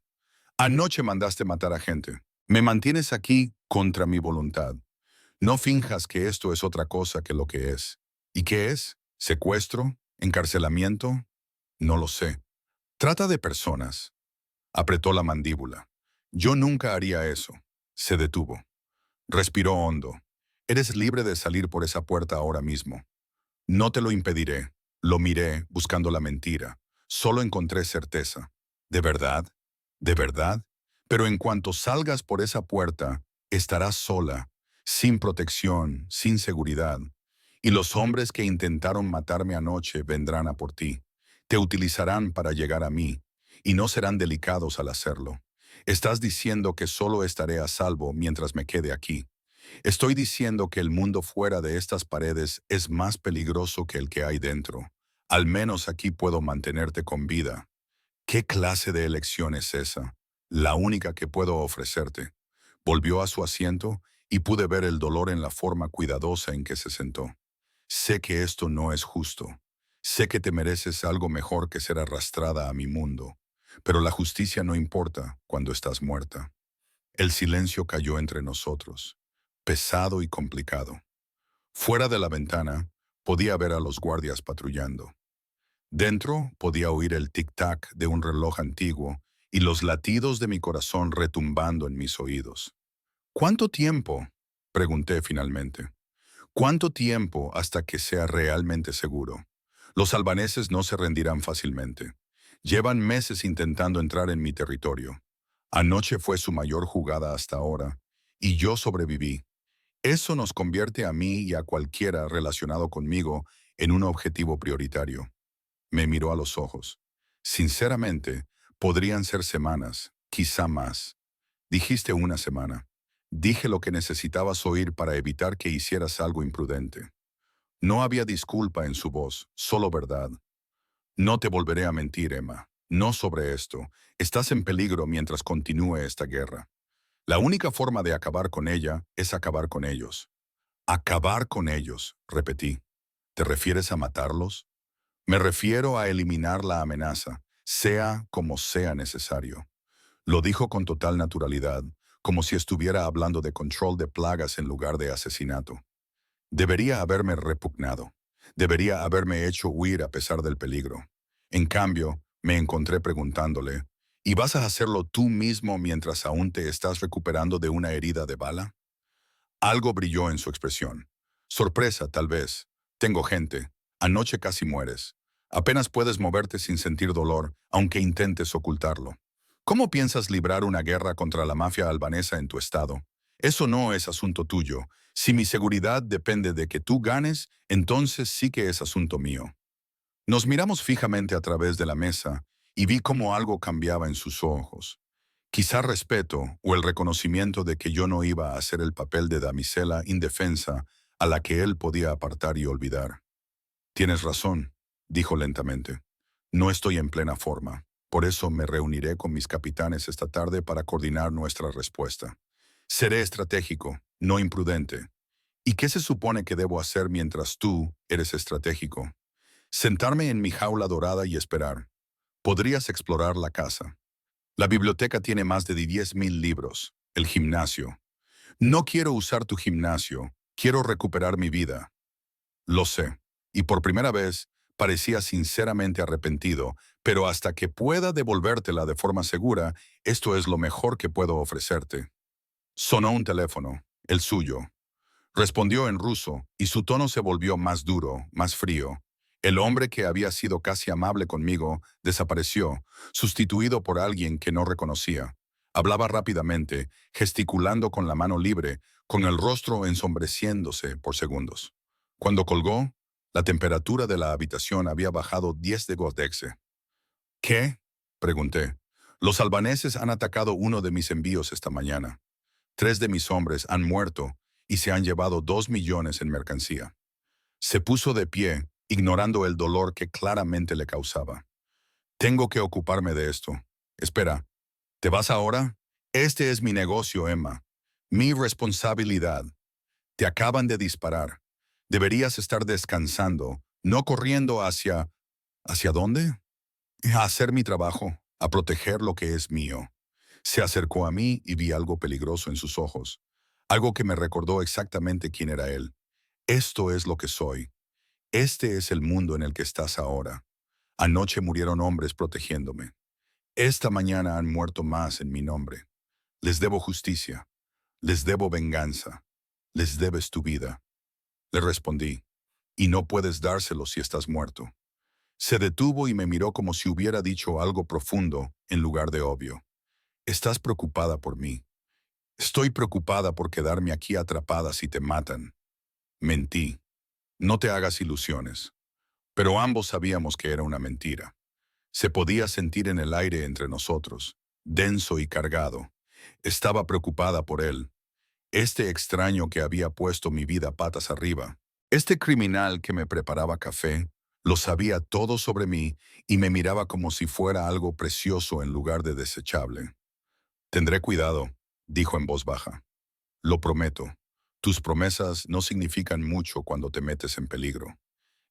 Anoche mandaste matar a gente. Me mantienes aquí contra mi voluntad. No finjas que esto es otra cosa que lo que es. ¿Y qué es? ¿Secuestro? ¿Encarcelamiento? No lo sé. Trata de personas. Apretó la mandíbula. Yo nunca haría eso. Se detuvo. Respiró hondo. Eres libre de salir por esa puerta ahora mismo. No te lo impediré. Lo miré buscando la mentira. Solo encontré certeza. ¿De verdad? ¿De verdad? Pero en cuanto salgas por esa puerta, estarás sola, sin protección, sin seguridad. Y los hombres que intentaron matarme anoche vendrán a por ti. Te utilizarán para llegar a mí, y no serán delicados al hacerlo. Estás diciendo que solo estaré a salvo mientras me quede aquí. Estoy diciendo que el mundo fuera de estas paredes es más peligroso que el que hay dentro. Al menos aquí puedo mantenerte con vida. ¿Qué clase de elección es esa? La única que puedo ofrecerte. Volvió a su asiento y pude ver el dolor en la forma cuidadosa en que se sentó. Sé que esto no es justo. Sé que te mereces algo mejor que ser arrastrada a mi mundo. Pero la justicia no importa cuando estás muerta. El silencio cayó entre nosotros, pesado y complicado. Fuera de la ventana, podía ver a los guardias patrullando. Dentro, podía oír el tic-tac de un reloj antiguo y los latidos de mi corazón retumbando en mis oídos. ¿Cuánto tiempo? Pregunté finalmente. ¿Cuánto tiempo hasta que sea realmente seguro? Los albaneses no se rendirán fácilmente. Llevan meses intentando entrar en mi territorio. Anoche fue su mayor jugada hasta ahora, y yo sobreviví. Eso nos convierte a mí y a cualquiera relacionado conmigo en un objetivo prioritario. Me miró a los ojos. Sinceramente, podrían ser semanas, quizá más. Dijiste una semana. Dije lo que necesitabas oír para evitar que hicieras algo imprudente. No había disculpa en su voz, solo verdad. No te volveré a mentir, Emma. No sobre esto. Estás en peligro mientras continúe esta guerra. La única forma de acabar con ella es acabar con ellos. Acabar con ellos, repetí. ¿Te refieres a matarlos? Me refiero a eliminar la amenaza, sea como sea necesario. Lo dijo con total naturalidad, como si estuviera hablando de control de plagas en lugar de asesinato. Debería haberme repugnado. Debería haberme hecho huir a pesar del peligro. En cambio, me encontré preguntándole, ¿y vas a hacerlo tú mismo mientras aún te estás recuperando de una herida de bala? Algo brilló en su expresión. Sorpresa, tal vez. Tengo gente. Anoche casi mueres. Apenas puedes moverte sin sentir dolor, aunque intentes ocultarlo. ¿Cómo piensas librar una guerra contra la mafia albanesa en tu estado? Eso no es asunto tuyo. Si mi seguridad depende de que tú ganes, entonces sí que es asunto mío. Nos miramos fijamente a través de la mesa y vi cómo algo cambiaba en sus ojos. Quizá respeto o el reconocimiento de que yo no iba a hacer el papel de damisela indefensa a la que él podía apartar y olvidar. Tienes razón, dijo lentamente. No estoy en plena forma. Por eso me reuniré con mis capitanes esta tarde para coordinar nuestra respuesta. Seré estratégico, no imprudente. ¿Y qué se supone que debo hacer mientras tú eres estratégico? Sentarme en mi jaula dorada y esperar. Podrías explorar la casa. La biblioteca tiene más de 10.000 libros. El gimnasio. No quiero usar tu gimnasio. Quiero recuperar mi vida. Lo sé. Y por primera vez parecía sinceramente arrepentido, pero hasta que pueda devolvértela de forma segura, esto es lo mejor que puedo ofrecerte. Sonó un teléfono, el suyo. Respondió en ruso, y su tono se volvió más duro, más frío. El hombre que había sido casi amable conmigo desapareció, sustituido por alguien que no reconocía. Hablaba rápidamente, gesticulando con la mano libre, con el rostro ensombreciéndose por segundos. Cuando colgó, la temperatura de la habitación había bajado 10 de Godexe. ¿Qué? Pregunté. Los albaneses han atacado uno de mis envíos esta mañana. 3 de mis hombres han muerto y se han llevado 2 millones en mercancía. Se puso de pie, ignorando el dolor que claramente le causaba. Tengo que ocuparme de esto. Espera, ¿te vas ahora? Este es mi negocio, Emma. Mi responsabilidad. Te acaban de disparar. Deberías estar descansando, no corriendo hacia... ¿Hacia dónde? A hacer mi trabajo, a proteger lo que es mío. Se acercó a mí y vi algo peligroso en sus ojos, algo que me recordó exactamente quién era él. Esto es lo que soy. Este es el mundo en el que estás ahora. Anoche murieron hombres protegiéndome. Esta mañana han muerto más en mi nombre. Les debo justicia. Les debo venganza. Les debes tu vida. Le respondí, y no puedes dárselo si estás muerto. Se detuvo y me miró como si hubiera dicho algo profundo en lugar de obvio. Estás preocupada por mí. Estoy preocupada por quedarme aquí atrapada si te matan. Mentí. No te hagas ilusiones. Pero ambos sabíamos que era una mentira. Se podía sentir en el aire entre nosotros, denso y cargado. Estaba preocupada por él. Este extraño que había puesto mi vida patas arriba. Este criminal que me preparaba café. Lo sabía todo sobre mí y me miraba como si fuera algo precioso en lugar de desechable. Tendré cuidado, dijo en voz baja. Lo prometo. Tus promesas no significan mucho cuando te metes en peligro.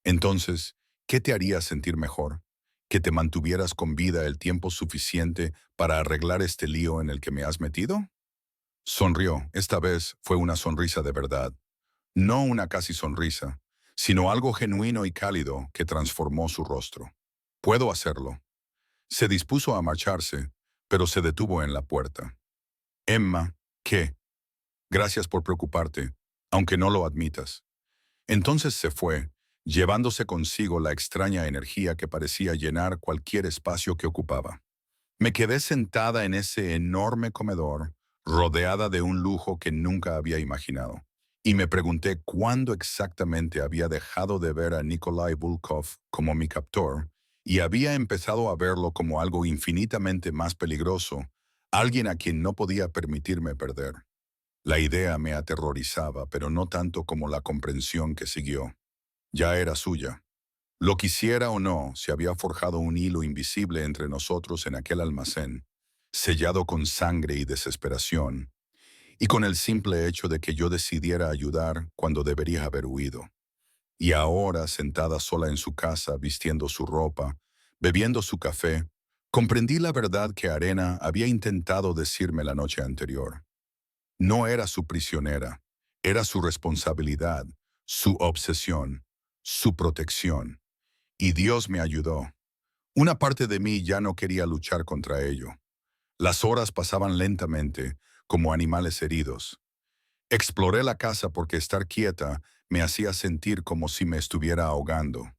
Entonces, ¿qué te haría sentir mejor? ¿Que te mantuvieras con vida el tiempo suficiente para arreglar este lío en el que me has metido? Sonrió. Esta vez fue una sonrisa de verdad. No una casi sonrisa, sino algo genuino y cálido que transformó su rostro. Puedo hacerlo. Se dispuso a marcharse, pero se detuvo en la puerta. Emma, ¿qué? Gracias por preocuparte, aunque no lo admitas. Entonces se fue, llevándose consigo la extraña energía que parecía llenar cualquier espacio que ocupaba. Me quedé sentada en ese enorme comedor, rodeada de un lujo que nunca había imaginado, y me pregunté cuándo exactamente había dejado de ver a Nikolai Volkov como mi captor y había empezado a verlo como algo infinitamente más peligroso, alguien a quien no podía permitirme perder. La idea me aterrorizaba, pero no tanto como la comprensión que siguió. Ya era suya. Lo quisiera o no, se había forjado un hilo invisible entre nosotros en aquel almacén, sellado con sangre y desesperación, y con el simple hecho de que yo decidiera ayudar cuando debería haber huido. Y ahora, sentada sola en su casa, vistiendo su ropa, bebiendo su café, comprendí la verdad que Arena había intentado decirme la noche anterior. No era su prisionera, era su responsabilidad, su obsesión, su protección. Y Dios me ayudó. Una parte de mí ya no quería luchar contra ello. Las horas pasaban lentamente, como animales heridos. Exploré la casa porque estar quieta me hacía sentir como si me estuviera ahogando.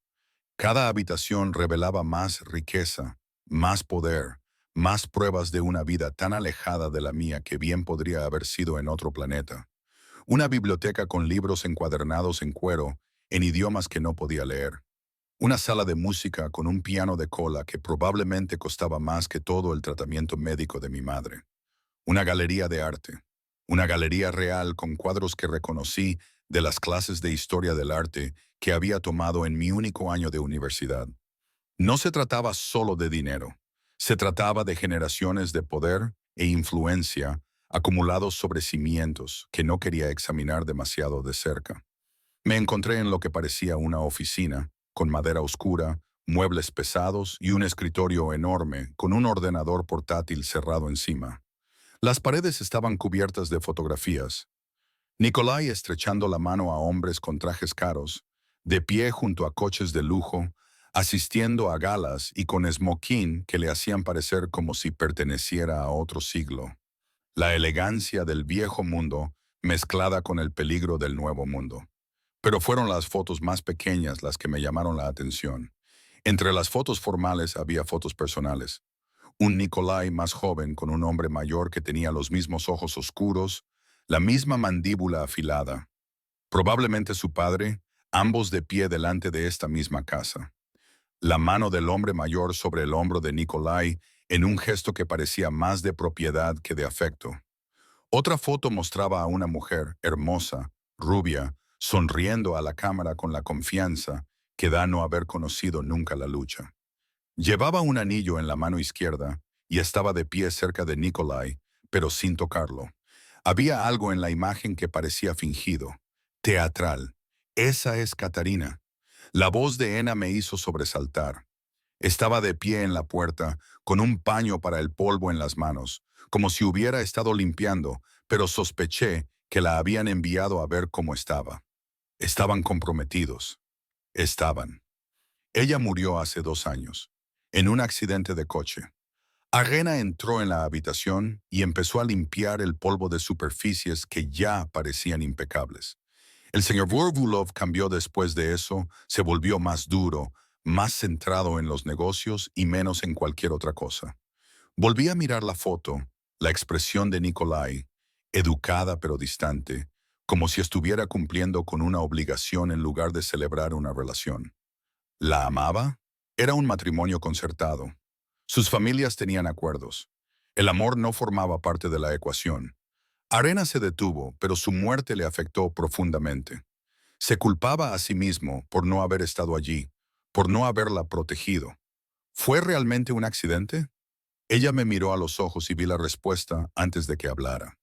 Cada habitación revelaba más riqueza, más poder, más pruebas de una vida tan alejada de la mía que bien podría haber sido en otro planeta. Una biblioteca con libros encuadernados en cuero, en idiomas que no podía leer. Una sala de música con un piano de cola que probablemente costaba más que todo el tratamiento médico de mi madre. Una galería de arte. Una galería real con cuadros que reconocí de las clases de historia del arte que había tomado en mi único año de universidad. No se trataba solo de dinero. Se trataba de generaciones de poder e influencia acumulados sobre cimientos que no quería examinar demasiado de cerca. Me encontré en lo que parecía una oficina, con madera oscura, muebles pesados y un escritorio enorme con un ordenador portátil cerrado encima. Las paredes estaban cubiertas de fotografías. Nikolai estrechando la mano a hombres con trajes caros, de pie junto a coches de lujo, asistiendo a galas y con smoking que le hacían parecer como si perteneciera a otro siglo. La elegancia del viejo mundo mezclada con el peligro del nuevo mundo. Pero fueron las fotos más pequeñas las que me llamaron la atención. Entre las fotos formales había fotos personales. Un Nikolai más joven con un hombre mayor que tenía los mismos ojos oscuros, la misma mandíbula afilada. Probablemente su padre, ambos de pie delante de esta misma casa. La mano del hombre mayor sobre el hombro de Nikolai en un gesto que parecía más de propiedad que de afecto. Otra foto mostraba a una mujer hermosa, rubia, sonriendo a la cámara con la confianza que da no haber conocido nunca la lucha. Llevaba un anillo en la mano izquierda y estaba de pie cerca de Nikolai, pero sin tocarlo. Había algo en la imagen que parecía fingido, teatral. Esa es Katarina. La voz de Ena me hizo sobresaltar. Estaba de pie en la puerta, con un paño para el polvo en las manos, como si hubiera estado limpiando, pero sospeché que la habían enviado a ver cómo estaba. Estaban comprometidos. Estaban. Ella murió hace 2 años, en un accidente de coche. Arena entró en la habitación y empezó a limpiar el polvo de superficies que ya parecían impecables. El señor Vorovulov cambió después de eso, se volvió más duro, más centrado en los negocios y menos en cualquier otra cosa. Volví a mirar la foto, la expresión de Nikolai, educada pero distante, como si estuviera cumpliendo con una obligación en lugar de celebrar una relación. ¿La amaba? Era un matrimonio concertado. Sus familias tenían acuerdos. El amor no formaba parte de la ecuación. Arena se detuvo, pero su muerte le afectó profundamente. Se culpaba a sí mismo por no haber estado allí, por no haberla protegido. ¿Fue realmente un accidente? Ella me miró a los ojos y vi la respuesta antes de que hablara.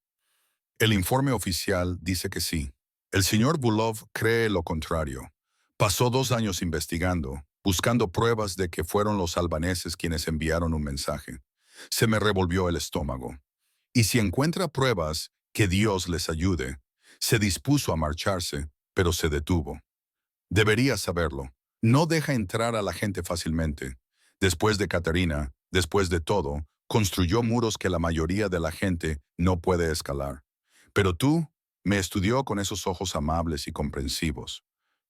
El informe oficial dice que sí. El señor Bulov cree lo contrario. Pasó 2 años investigando, buscando pruebas de que fueron los albaneses quienes enviaron un mensaje. Se me revolvió el estómago. Y si encuentra pruebas, que Dios les ayude. Se dispuso a marcharse, pero se detuvo. Debería saberlo. No deja entrar a la gente fácilmente. Después de Katarina, después de todo, construyó muros que la mayoría de la gente no puede escalar. Pero tú me estudió con esos ojos amables y comprensivos.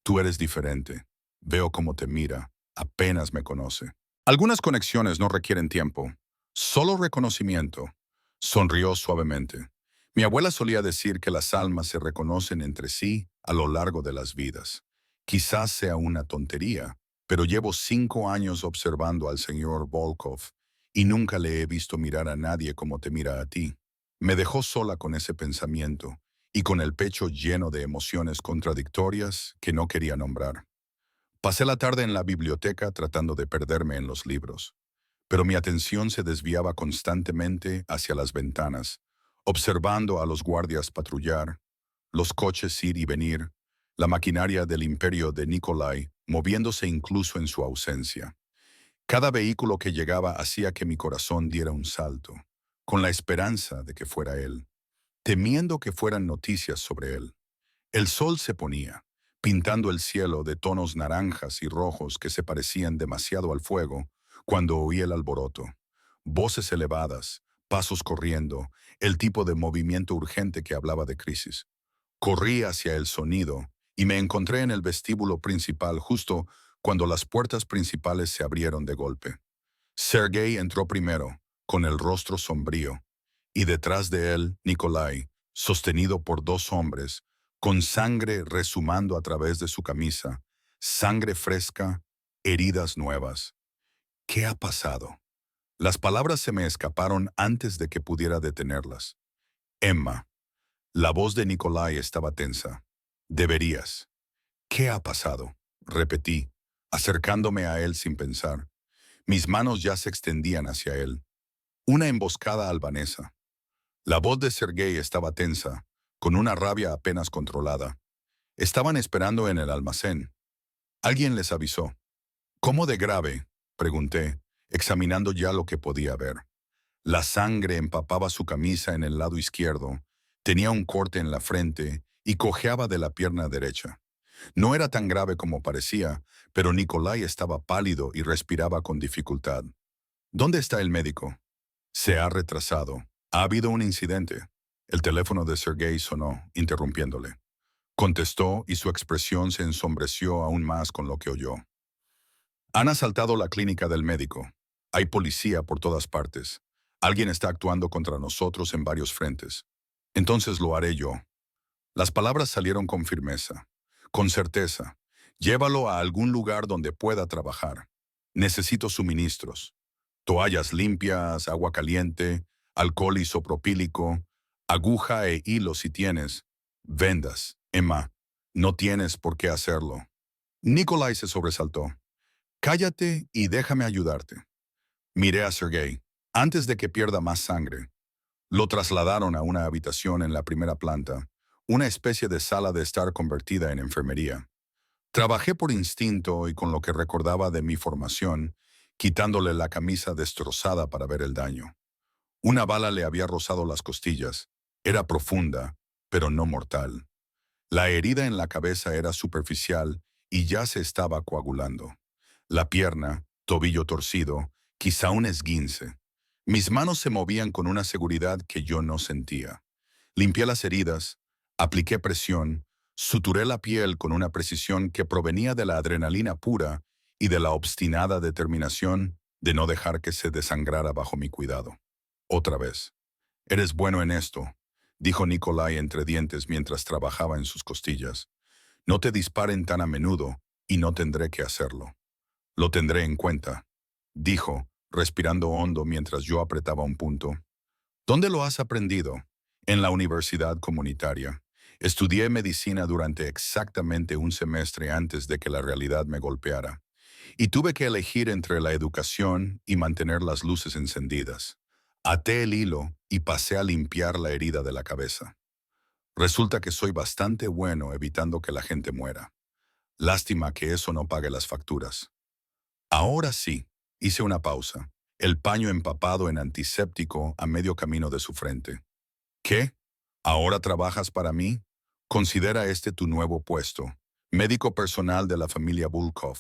Tú eres diferente. Veo cómo te mira. Apenas me conoce. Algunas conexiones no requieren tiempo. Solo reconocimiento. Sonrió suavemente. Mi abuela solía decir que las almas se reconocen entre sí a lo largo de las vidas. Quizás sea una tontería, pero llevo 5 años observando al señor Volkov y nunca le he visto mirar a nadie como te mira a ti. Me dejó sola con ese pensamiento y con el pecho lleno de emociones contradictorias que no quería nombrar. Pasé la tarde en la biblioteca tratando de perderme en los libros, pero mi atención se desviaba constantemente hacia las ventanas, observando a los guardias patrullar, los coches ir y venir, la maquinaria del imperio de Nikolai moviéndose incluso en su ausencia. Cada vehículo que llegaba hacía que mi corazón diera un salto, con la esperanza de que fuera él, temiendo que fueran noticias sobre él. El sol se ponía, pintando el cielo de tonos naranjas y rojos que se parecían demasiado al fuego cuando oí el alboroto. Voces elevadas, pasos corriendo, el tipo de movimiento urgente que hablaba de crisis. Corrí hacia el sonido y me encontré en el vestíbulo principal justo cuando las puertas principales se abrieron de golpe. Sergei entró primero, con el rostro sombrío, y detrás de él, Nikolai, sostenido por 2 hombres, con sangre resumando a través de su camisa, sangre fresca, heridas nuevas. ¿Qué ha pasado? Las palabras se me escaparon antes de que pudiera detenerlas. Emma. La voz de Nikolai estaba tensa. Deberías. ¿Qué ha pasado? Repetí, acercándome a él sin pensar. Mis manos ya se extendían hacia él. Una emboscada albanesa. La voz de Sergei estaba tensa, con una rabia apenas controlada. Estaban esperando en el almacén. Alguien les avisó. ¿Cómo de grave? Pregunté, examinando ya lo que podía ver. La sangre empapaba su camisa en el lado izquierdo, tenía un corte en la frente y cojeaba de la pierna derecha. No era tan grave como parecía, pero Nikolai estaba pálido y respiraba con dificultad. ¿Dónde está el médico? Se ha retrasado. Ha habido un incidente. El teléfono de Sergei sonó, interrumpiéndole. Contestó y su expresión se ensombreció aún más con lo que oyó. Han asaltado la clínica del médico. Hay policía por todas partes. Alguien está actuando contra nosotros en varios frentes. Entonces lo haré yo. Las palabras salieron con firmeza, con certeza. Llévalo a algún lugar donde pueda trabajar. Necesito suministros. Toallas limpias, agua caliente, alcohol isopropílico, aguja e hilo si tienes. Vendas. Emma, no tienes por qué hacerlo. Nikolai se sobresaltó. Cállate y déjame ayudarte. Miré a Sergei. Antes de que pierda más sangre, lo trasladaron a una habitación en la primera planta, una especie de sala de estar convertida en enfermería. Trabajé por instinto y con lo que recordaba de mi formación, quitándole la camisa destrozada para ver el daño. Una bala le había rozado las costillas. Era profunda, pero no mortal. La herida en la cabeza era superficial y ya se estaba coagulando. La pierna, tobillo torcido, quizá un esguince. Mis manos se movían con una seguridad que yo no sentía. Limpié las heridas, apliqué presión, suturé la piel con una precisión que provenía de la adrenalina pura y de la obstinada determinación de no dejar que se desangrara bajo mi cuidado. Otra vez. Eres bueno en esto, dijo Nikolai entre dientes mientras trabajaba en sus costillas. No te disparen tan a menudo y no tendré que hacerlo. Lo tendré en cuenta, dijo, respirando hondo mientras yo apretaba un punto. ¿Dónde lo has aprendido? En la universidad comunitaria. Estudié medicina durante exactamente un semestre antes de que la realidad me golpeara, y tuve que elegir entre la educación y mantener las luces encendidas. Até el hilo y pasé a limpiar la herida de la cabeza. Resulta que soy bastante bueno evitando que la gente muera. Lástima que eso no pague las facturas. Ahora sí, hice una pausa, el paño empapado en antiséptico a medio camino de su frente. ¿Qué? ¿Ahora trabajas para mí? Considera este tu nuevo puesto, médico personal de la familia Volkov.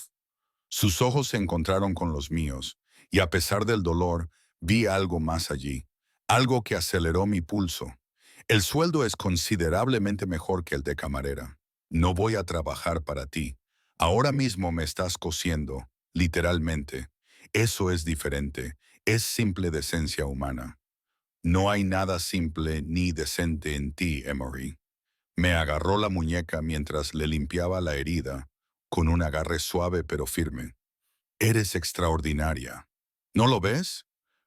Sus ojos se encontraron con los míos, y a pesar del dolor, vi algo más allí, algo que aceleró mi pulso. El sueldo es considerablemente mejor que el de camarera. No voy a trabajar para ti. Ahora mismo me estás cosiendo, literalmente. Eso es diferente, es simple decencia humana. No hay nada simple ni decente en ti, Emory. Me agarró la muñeca mientras le limpiaba la herida, con un agarre suave pero firme. Eres extraordinaria. ¿No lo ves?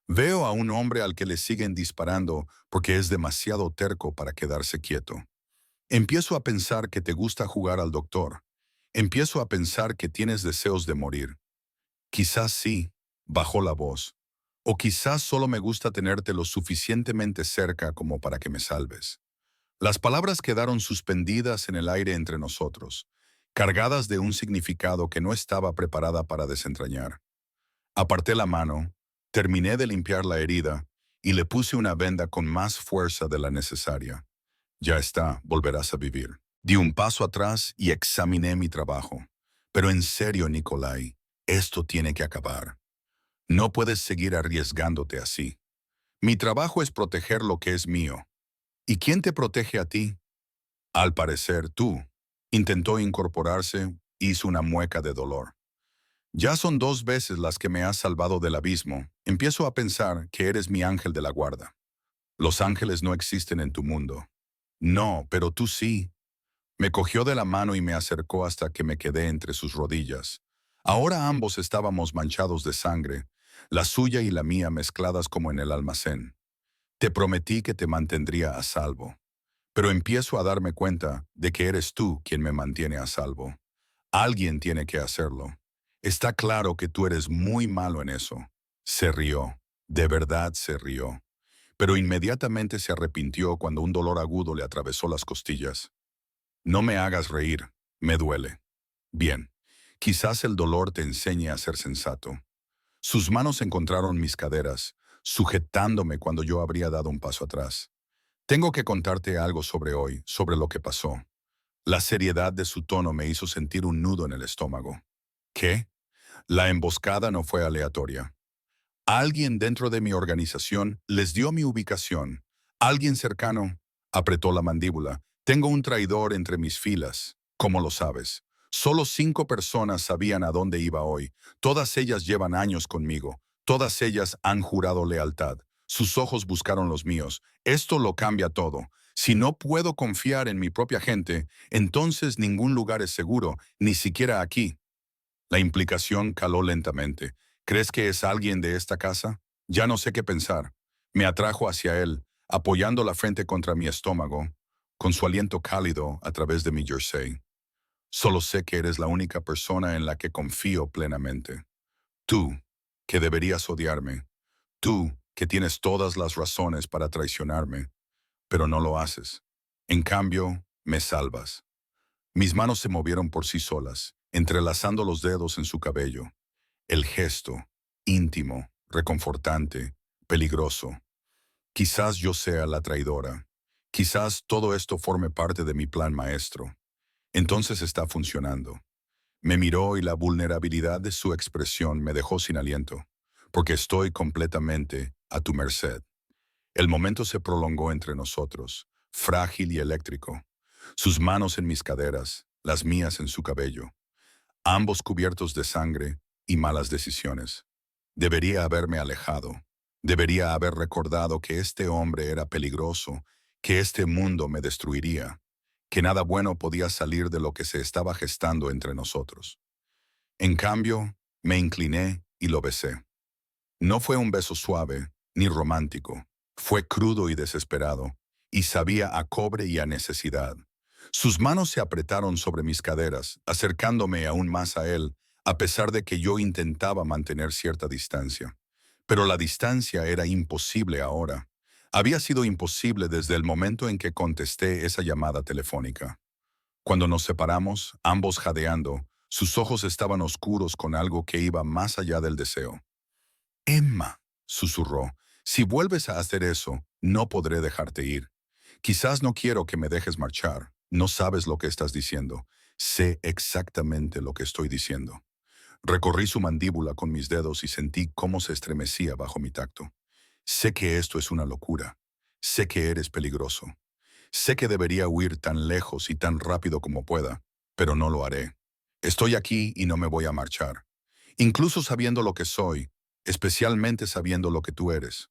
Veo a un hombre al que le siguen disparando porque es demasiado terco para quedarse quieto. Empiezo a pensar que te gusta jugar al doctor. Empiezo a pensar que tienes deseos de morir. Quizás sí, bajó la voz. O quizás solo me gusta tenerte lo suficientemente cerca como para que me salves. Las palabras quedaron suspendidas en el aire entre nosotros, cargadas de un significado que no estaba preparada para desentrañar. Aparté la mano, terminé de limpiar la herida y le puse una venda con más fuerza de la necesaria. Ya está, volverás a vivir. Di un paso atrás y examiné mi trabajo. Pero en serio, Nikolai, esto tiene que acabar. No puedes seguir arriesgándote así. Mi trabajo es proteger lo que es mío. ¿Y quién te protege a ti? Al parecer, tú. Intentó incorporarse, hizo una mueca de dolor. Ya son 2 veces las que me has salvado del abismo. Empiezo a pensar que eres mi ángel de la guarda. Los ángeles no existen en tu mundo. No, pero tú sí. Me cogió de la mano y me acercó hasta que me quedé entre sus rodillas. Ahora ambos estábamos manchados de sangre, la suya y la mía mezcladas como en el almacén. Te prometí que te mantendría a salvo, pero empiezo a darme cuenta de que eres tú quien me mantiene a salvo. Alguien tiene que hacerlo. Está claro que tú eres muy malo en eso. Se rió, de verdad se rió, pero inmediatamente se arrepintió cuando un dolor agudo le atravesó las costillas. No me hagas reír, me duele. Bien, quizás el dolor te enseñe a ser sensato. Sus manos encontraron mis caderas, sujetándome cuando yo habría dado un paso atrás. Tengo que contarte algo sobre hoy, sobre lo que pasó. La seriedad de su tono me hizo sentir un nudo en el estómago. ¿Qué? La emboscada no fue aleatoria. Alguien dentro de mi organización les dio mi ubicación. Alguien cercano apretó la mandíbula. Tengo un traidor entre mis filas. ¿Cómo lo sabes? Solo 5 personas sabían a dónde iba hoy. Todas ellas llevan años conmigo. Todas ellas han jurado lealtad. Sus ojos buscaron los míos. Esto lo cambia todo. Si no puedo confiar en mi propia gente, entonces ningún lugar es seguro, ni siquiera aquí. La implicación caló lentamente. ¿Crees que es alguien de esta casa? Ya no sé qué pensar. Me atrajo hacia él, apoyando la frente contra mi estómago, con su aliento cálido a través de mi jersey. Solo sé que eres la única persona en la que confío plenamente. Tú, que deberías odiarme. Tú, que tienes todas las razones para traicionarme, pero no lo haces. En cambio, me salvas. Mis manos se movieron por sí solas, entrelazando los dedos en su cabello. El gesto, íntimo, reconfortante, peligroso. Quizás yo sea la traidora. Quizás todo esto forme parte de mi plan maestro. Entonces está funcionando. Me miró y la vulnerabilidad de su expresión me dejó sin aliento, porque estoy completamente a tu merced. El momento se prolongó entre nosotros, frágil y eléctrico. Sus manos en mis caderas, las mías en su cabello, ambos cubiertos de sangre y malas decisiones. Debería haberme alejado. Debería haber recordado que este hombre era peligroso, que este mundo me destruiría, que nada bueno podía salir de lo que se estaba gestando entre nosotros. En cambio, me incliné y lo besé. No fue un beso suave, ni romántico. Fue crudo y desesperado, y sabía a cobre y a necesidad. Sus manos se apretaron sobre mis caderas, acercándome aún más a él, a pesar de que yo intentaba mantener cierta distancia. Pero la distancia era imposible ahora. Había sido imposible desde el momento en que contesté esa llamada telefónica. Cuando nos separamos, ambos jadeando, sus ojos estaban oscuros con algo que iba más allá del deseo. Emma, susurró, si vuelves a hacer eso, no podré dejarte ir. Quizás no quiero que me dejes marchar. No sabes lo que estás diciendo. Sé exactamente lo que estoy diciendo. Recorrí su mandíbula con mis dedos y sentí cómo se estremecía bajo mi tacto. Sé que esto es una locura. Sé que eres peligroso. Sé que debería huir tan lejos y tan rápido como pueda, pero no lo haré. Estoy aquí y no me voy a marchar. Incluso sabiendo lo que soy, especialmente sabiendo lo que tú eres.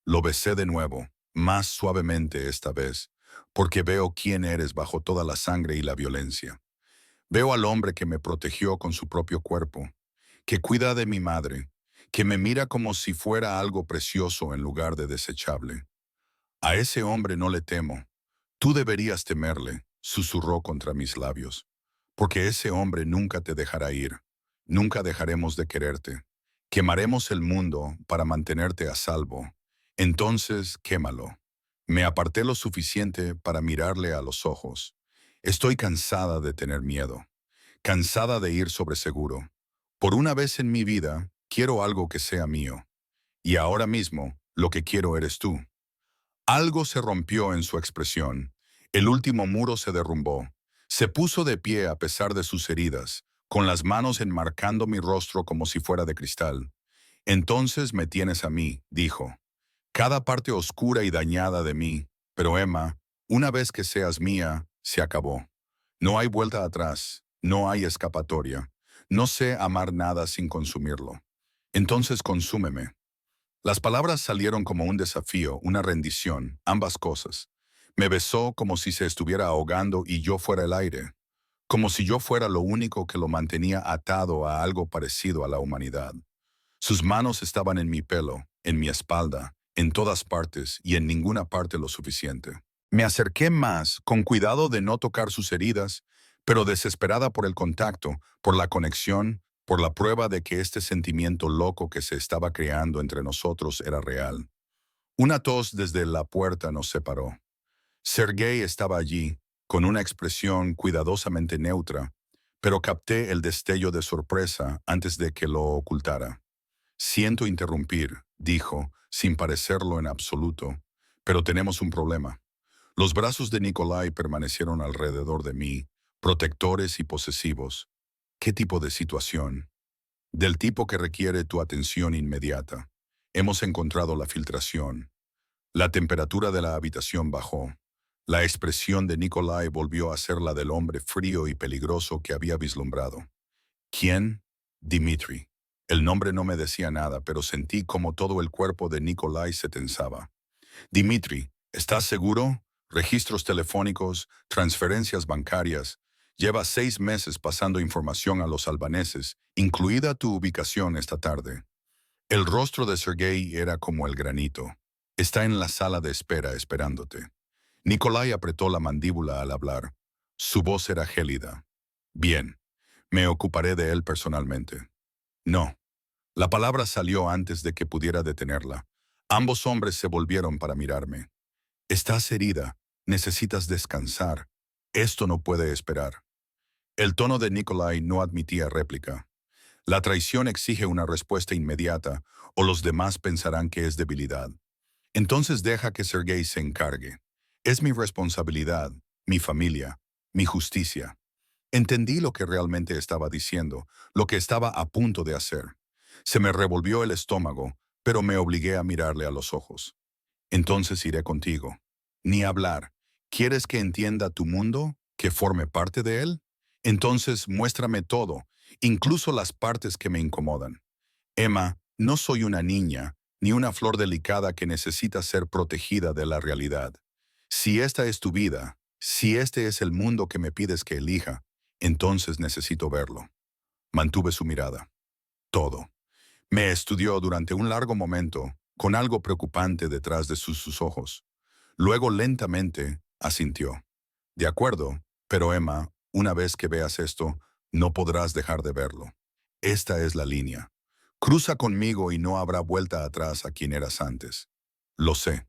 Lo besé de nuevo, más suavemente esta vez, porque veo quién eres bajo toda la sangre y la violencia. Veo al hombre que me protegió con su propio cuerpo, que cuida de mi madre, que me mira como si fuera algo precioso en lugar de desechable. A ese hombre no le temo. Tú deberías temerle, susurró contra mis labios, porque ese hombre nunca te dejará ir. Nunca dejaremos de quererte. Quemaremos el mundo para mantenerte a salvo. Entonces, quémalo. Me aparté lo suficiente para mirarle a los ojos. Estoy cansada de tener miedo, cansada de ir sobre seguro. Por una vez en mi vida, quiero algo que sea mío. Y ahora mismo, lo que quiero eres tú. Algo se rompió en su expresión. El último muro se derrumbó. Se puso de pie a pesar de sus heridas, con las manos enmarcando mi rostro como si fuera de cristal. Entonces me tienes a mí, dijo. Cada parte oscura y dañada de mí. Pero Emma, una vez que seas mía, se acabó. No hay vuelta atrás. No hay escapatoria. No sé amar nada sin consumirlo. Entonces consúmeme. Las palabras salieron como un desafío, una rendición, ambas cosas. Me besó como si se estuviera ahogando y yo fuera el aire, como si yo fuera lo único que lo mantenía atado a algo parecido a la humanidad. Sus manos estaban en mi pelo, en mi espalda, en todas partes y en ninguna parte lo suficiente. Me acerqué más, con cuidado de no tocar sus heridas, pero desesperada por el contacto, por la conexión, por la prueba de que este sentimiento loco que se estaba creando entre nosotros era real. Una tos desde la puerta nos separó. Sergei estaba allí, con una expresión cuidadosamente neutra, pero capté el destello de sorpresa antes de que lo ocultara. Siento interrumpir, dijo, sin parecerlo en absoluto, pero tenemos un problema. Los brazos de Nikolai permanecieron alrededor de mí, protectores y posesivos. ¿Qué tipo de situación? Del tipo que requiere tu atención inmediata. Hemos encontrado la filtración. La temperatura de la habitación bajó. La expresión de Nikolai volvió a ser la del hombre frío y peligroso que había vislumbrado. ¿Quién? Dmitri. El nombre no me decía nada, pero sentí como todo el cuerpo de Nikolai se tensaba. Dmitri, ¿estás seguro? Registros telefónicos, transferencias bancarias. Llevas 6 meses pasando información a los albaneses, incluida tu ubicación esta tarde. El rostro de Sergei era como el granito. Está en la sala de espera esperándote. Nikolai apretó la mandíbula al hablar. Su voz era gélida. Bien, me ocuparé de él personalmente. No. La palabra salió antes de que pudiera detenerla. Ambos hombres se volvieron para mirarme. Estás herida. Necesitas descansar. Esto no puede esperar. El tono de Nikolai no admitía réplica. La traición exige una respuesta inmediata, o los demás pensarán que es debilidad. Entonces deja que Sergei se encargue. Es mi responsabilidad, mi familia, mi justicia. Entendí lo que realmente estaba diciendo, lo que estaba a punto de hacer. Se me revolvió el estómago, pero me obligué a mirarle a los ojos. Entonces iré contigo. Ni hablar. ¿Quieres que entienda tu mundo? ¿Que forme parte de él? Entonces muéstrame todo, incluso las partes que me incomodan. Emma, no soy una niña, ni una flor delicada que necesita ser protegida de la realidad. Si esta es tu vida, si este es el mundo que me pides que elija, entonces necesito verlo. Mantuve su mirada. Todo. Me estudió durante un largo momento, con algo preocupante detrás de sus ojos. Luego lentamente asintió. De acuerdo, pero Emma, una vez que veas esto, no podrás dejar de verlo. Esta es la línea. Cruza conmigo y no habrá vuelta atrás a quien eras antes. Lo sé,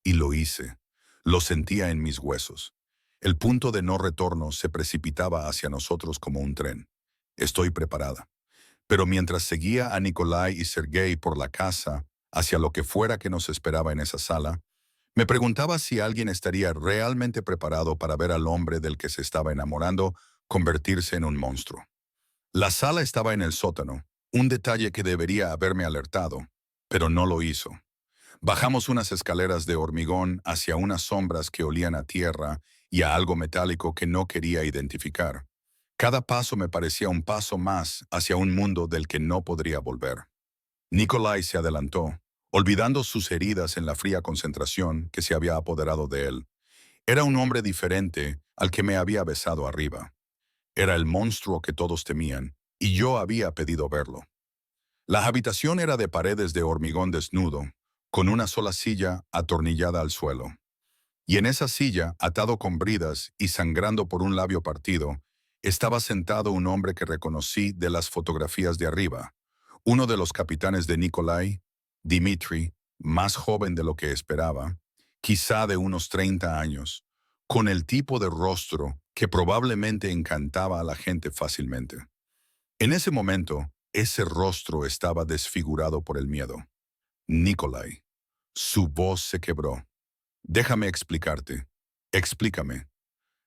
y lo hice. Lo sentía en mis huesos. El punto de no retorno se precipitaba hacia nosotros como un tren. Estoy preparada. Pero mientras seguía a Nikolai y Sergei por la casa, hacia lo que fuera que nos esperaba en esa sala, me preguntaba si alguien estaría realmente preparado para ver al hombre del que se estaba enamorando convertirse en un monstruo. La sala estaba en el sótano, un detalle que debería haberme alertado, pero no lo hizo. Bajamos unas escaleras de hormigón hacia unas sombras que olían a tierra y a algo metálico que no quería identificar. Cada paso me parecía un paso más hacia un mundo del que no podría volver. Nikolai se adelantó, olvidando sus heridas en la fría concentración que se había apoderado de él. Era un hombre diferente al que me había besado arriba. Era el monstruo que todos temían, y yo había pedido verlo. La habitación era de paredes de hormigón desnudo, con una sola silla atornillada al suelo. Y en esa silla, atado con bridas y sangrando por un labio partido, estaba sentado un hombre que reconocí de las fotografías de arriba, uno de los capitanes de Nikolai, Dmitri, más joven de lo que esperaba, quizá de unos 30 años, con el tipo de rostro que probablemente encantaba a la gente fácilmente. En ese momento, ese rostro estaba desfigurado por el miedo. Nikolai. Su voz se quebró. Déjame explicarte. Explícame.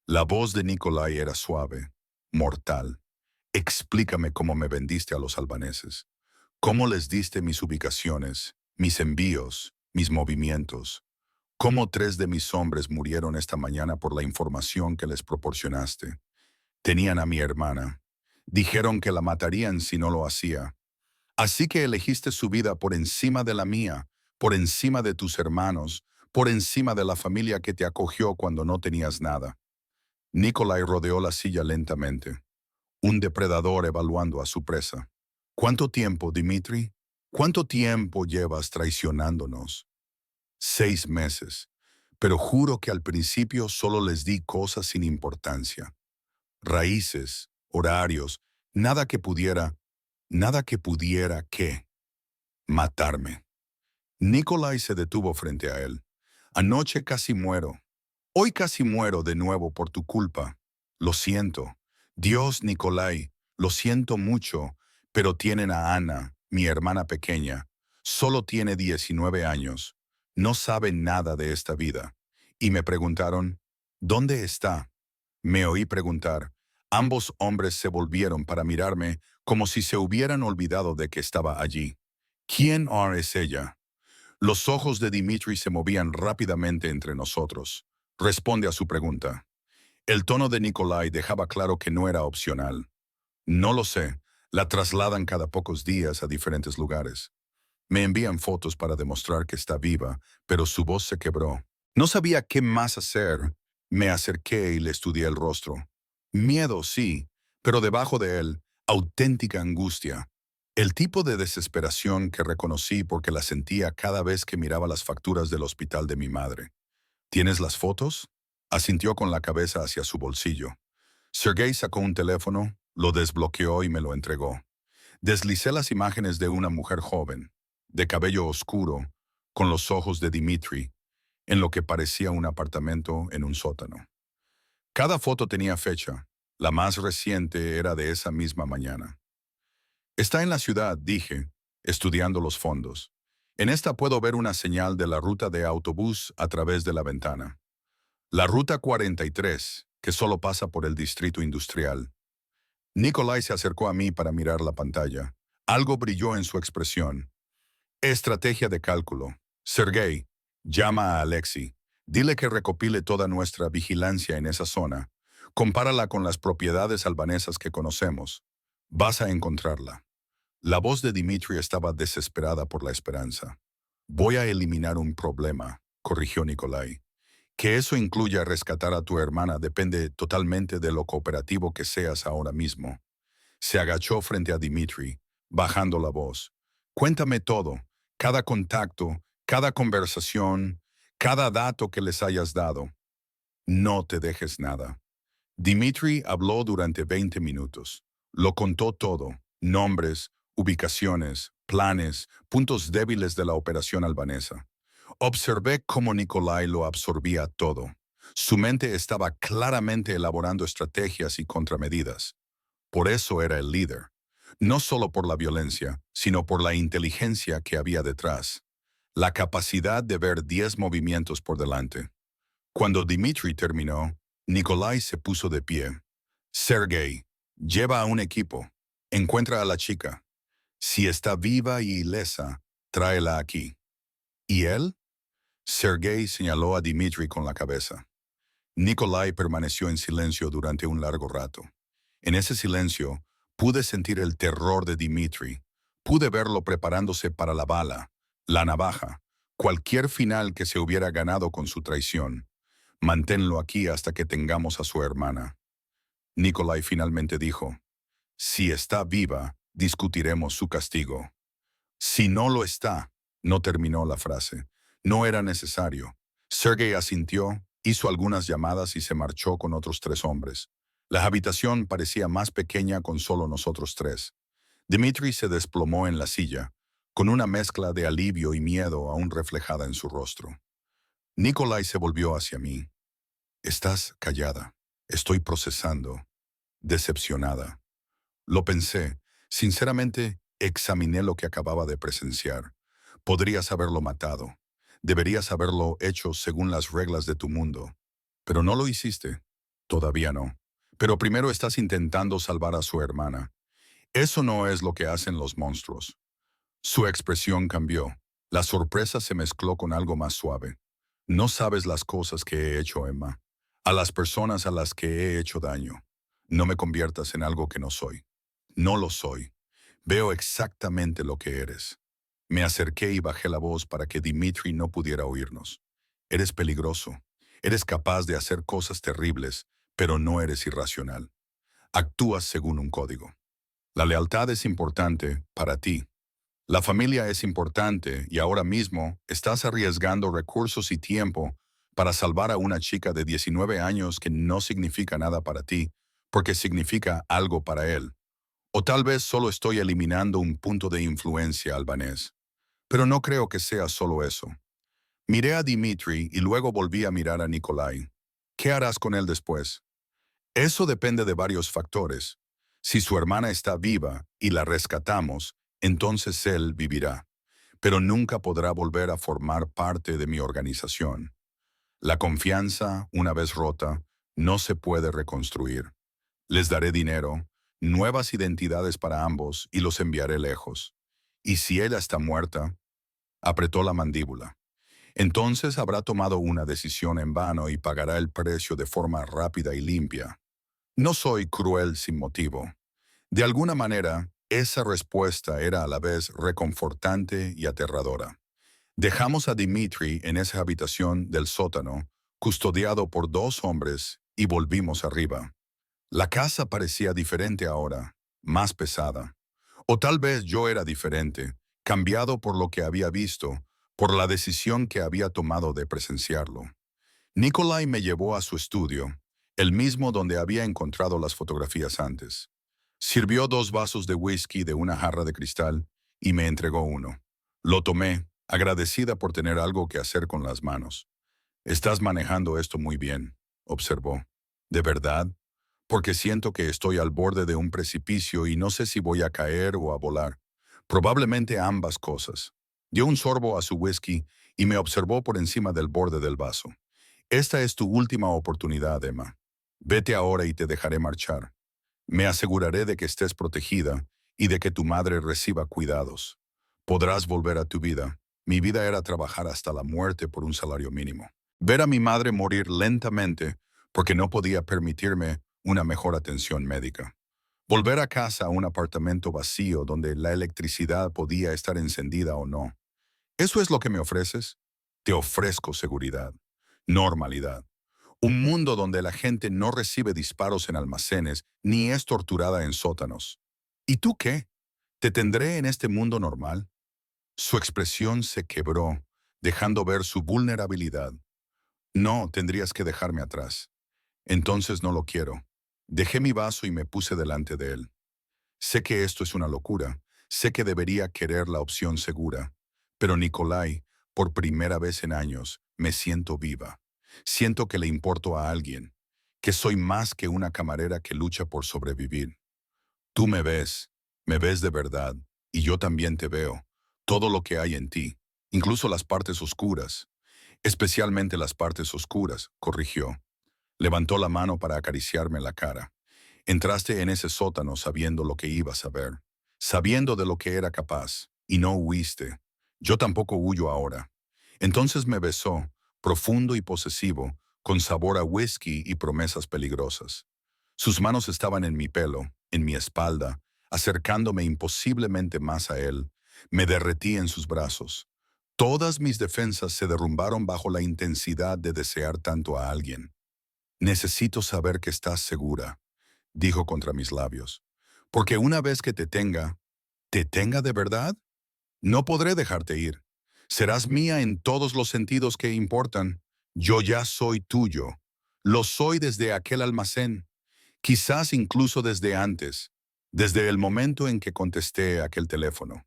La voz de Nikolai era suave, mortal. Explícame cómo me vendiste a los albaneses. ¿Cómo les diste mis ubicaciones, mis envíos, mis movimientos? ¿Cómo 3 de mis hombres murieron esta mañana por la información que les proporcionaste? Tenían a mi hermana. Dijeron que la matarían si no lo hacía. Así que elegiste su vida por encima de la mía, por encima de tus hermanos, por encima de la familia que te acogió cuando no tenías nada. Nikolai rodeó la silla lentamente, un depredador evaluando a su presa. ¿Cuánto tiempo, Dmitri? ¿Cuánto tiempo llevas traicionándonos? 6 meses, pero juro que al principio solo les di cosas sin importancia. Raíces, horarios, nada que pudiera, ¿qué? Matarme. Nikolai se detuvo frente a él. Anoche casi muero. Hoy casi muero de nuevo por tu culpa. Lo siento. Dios, Nikolai, lo siento mucho, pero tienen a Ana, mi hermana pequeña. Solo tiene 19 años. No sabe nada de esta vida. y me preguntaron, ¿dónde está? Me oí preguntar. Ambos hombres se volvieron para mirarme como si se hubieran olvidado de que estaba allí. ¿Quién es ella? Los ojos de Dimitri se movían rápidamente entre nosotros. Responde a su pregunta. El tono de Nikolai dejaba claro que no era opcional. No lo sé. La trasladan cada pocos días a diferentes lugares. Me envían fotos para demostrar que está viva, pero su voz se quebró. No sabía qué más hacer. Me acerqué y le estudié el rostro. Miedo, sí, pero debajo de él, auténtica angustia. El tipo de desesperación que reconocí porque la sentía cada vez que miraba las facturas del hospital de mi madre. ¿Tienes las fotos? Asintió con la cabeza hacia su bolsillo. Sergei sacó un teléfono, lo desbloqueó y me lo entregó. Deslicé las imágenes de una mujer joven, de cabello oscuro, con los ojos de Dimitri, en lo que parecía un apartamento en un sótano. Cada foto tenía fecha. La más reciente era de esa misma mañana. Está en la ciudad, dije, estudiando los fondos. En esta puedo ver una señal de la ruta de autobús a través de la ventana. La ruta 43, que solo pasa por el distrito industrial. Nikolai se acercó a mí para mirar la pantalla. Algo brilló en su expresión. Estrategia de cálculo. Sergei, llama a Alexei. Dile que recopile toda nuestra vigilancia en esa zona. Compárala con las propiedades albanesas que conocemos. Vas a encontrarla. La voz de Dimitri estaba desesperada por la esperanza. Voy a eliminar un problema, corrigió Nikolai. Que eso incluya rescatar a tu hermana depende totalmente de lo cooperativo que seas ahora mismo. Se agachó frente a Dimitri, bajando la voz. Cuéntame todo, cada contacto, cada conversación, cada dato que les hayas dado. No te dejes nada. Dimitri habló durante 20 minutos. Lo contó todo, nombres, ubicaciones, planes, puntos débiles de la operación albanesa. Observé cómo Nikolai lo absorbía todo. Su mente estaba claramente elaborando estrategias y contramedidas. Por eso era el líder. No solo por la violencia, sino por la inteligencia que había detrás. La capacidad de ver 10 movimientos por delante. Cuando Dimitri terminó, Nikolai se puso de pie. Sergei, lleva a un equipo. Encuentra a la chica. Si está viva y ilesa, tráela aquí. ¿Y él? Sergei señaló a Dimitri con la cabeza. Nikolai permaneció en silencio durante un largo rato. En ese silencio, pude sentir el terror de Dimitri. Pude verlo preparándose para la bala, la navaja, cualquier final que se hubiera ganado con su traición. Manténlo aquí hasta que tengamos a su hermana. Nikolai finalmente dijo, si está viva, discutiremos su castigo. Si no lo está, no terminó la frase. No era necesario. Sergei asintió, hizo algunas llamadas y se marchó con otros 3 hombres. La habitación parecía más pequeña con solo nosotros 3. Dimitri se desplomó en la silla, con una mezcla de alivio y miedo aún reflejada en su rostro. Nikolai se volvió hacia mí. Estás callada. Estoy procesando. Decepcionada. Lo pensé. Sinceramente, examiné lo que acababa de presenciar. Podrías haberlo matado. Deberías haberlo hecho según las reglas de tu mundo. Pero no lo hiciste. Todavía no. Pero primero estás intentando salvar a su hermana. Eso no es lo que hacen los monstruos. Su expresión cambió. La sorpresa se mezcló con algo más suave. No sabes las cosas que he hecho, Emma. A las personas a las que he hecho daño. No me conviertas en algo que no soy. No lo soy. Veo exactamente lo que eres. Me acerqué y bajé la voz para que Dimitri no pudiera oírnos. Eres peligroso. Eres capaz de hacer cosas terribles, pero no eres irracional. Actúas según un código. La lealtad es importante para ti. La familia es importante y ahora mismo estás arriesgando recursos y tiempo para salvar a una chica de 19 años que no significa nada para ti, porque significa algo para él. O tal vez solo estoy eliminando un punto de influencia albanés. Pero no creo que sea solo eso. Miré a Dimitri y luego volví a mirar a Nikolai. ¿Qué harás con él después? Eso depende de varios factores. Si su hermana está viva y la rescatamos, entonces él vivirá. Pero nunca podrá volver a formar parte de mi organización. La confianza, una vez rota, no se puede reconstruir. Les daré dinero, nuevas identidades para ambos y los enviaré lejos. Y si ella está muerta, apretó la mandíbula. Entonces habrá tomado una decisión en vano y pagará el precio de forma rápida y limpia. No soy cruel sin motivo. De alguna manera, esa respuesta era a la vez reconfortante y aterradora. Dejamos a Dimitri en esa habitación del sótano, custodiado por dos hombres, y volvimos arriba. La casa parecía diferente ahora, más pesada. O tal vez yo era diferente, cambiado por lo que había visto, por la decisión que había tomado de presenciarlo. Nikolai me llevó a su estudio, el mismo donde había encontrado las fotografías antes. Sirvió 2 vasos de whisky de una jarra de cristal y me entregó uno. Lo tomé, agradecida por tener algo que hacer con las manos. Estás manejando esto muy bien, observó. ¿De verdad? Porque siento que estoy al borde de un precipicio y no sé si voy a caer o a volar. Probablemente ambas cosas. Dio un sorbo a su whisky y me observó por encima del borde del vaso. Esta es tu última oportunidad, Emma. Vete ahora y te dejaré marchar. Me aseguraré de que estés protegida y de que tu madre reciba cuidados. Podrás volver a tu vida. Mi vida era trabajar hasta la muerte por un salario mínimo. Ver a mi madre morir lentamente porque no podía permitirme una mejor atención médica. Volver a casa a un apartamento vacío donde la electricidad podía estar encendida o no. ¿Eso es lo que me ofreces? Te ofrezco seguridad, normalidad. Un mundo donde la gente no recibe disparos en almacenes ni es torturada en sótanos. ¿Y tú qué? ¿Te tendré en este mundo normal? Su expresión se quebró, dejando ver su vulnerabilidad. No, tendrías que dejarme atrás. Entonces no lo quiero. Dejé mi vaso y me puse delante de él. Sé que esto es una locura. Sé que debería querer la opción segura. Pero Nikolai, por primera vez en años, me siento viva. Siento que le importo a alguien, que soy más que una camarera que lucha por sobrevivir. Tú me ves de verdad, y yo también te veo. Todo lo que hay en ti, incluso las partes oscuras. Especialmente las partes oscuras, corrigió. Levantó la mano para acariciarme la cara. Entraste en ese sótano sabiendo lo que ibas a ver, sabiendo de lo que era capaz, y no huiste. Yo tampoco huyo ahora. Entonces me besó, profundo y posesivo, con sabor a whisky y promesas peligrosas. Sus manos estaban en mi pelo, en mi espalda, acercándome imposiblemente más a él. Me derretí en sus brazos. Todas mis defensas se derrumbaron bajo la intensidad de desear tanto a alguien. Necesito saber que estás segura, dijo contra mis labios. Porque una vez que ¿te tenga de verdad? No podré dejarte ir. Serás mía en todos los sentidos que importan. Yo ya soy tuyo. Lo soy desde aquel almacén, quizás incluso desde antes, desde el momento en que contesté aquel teléfono.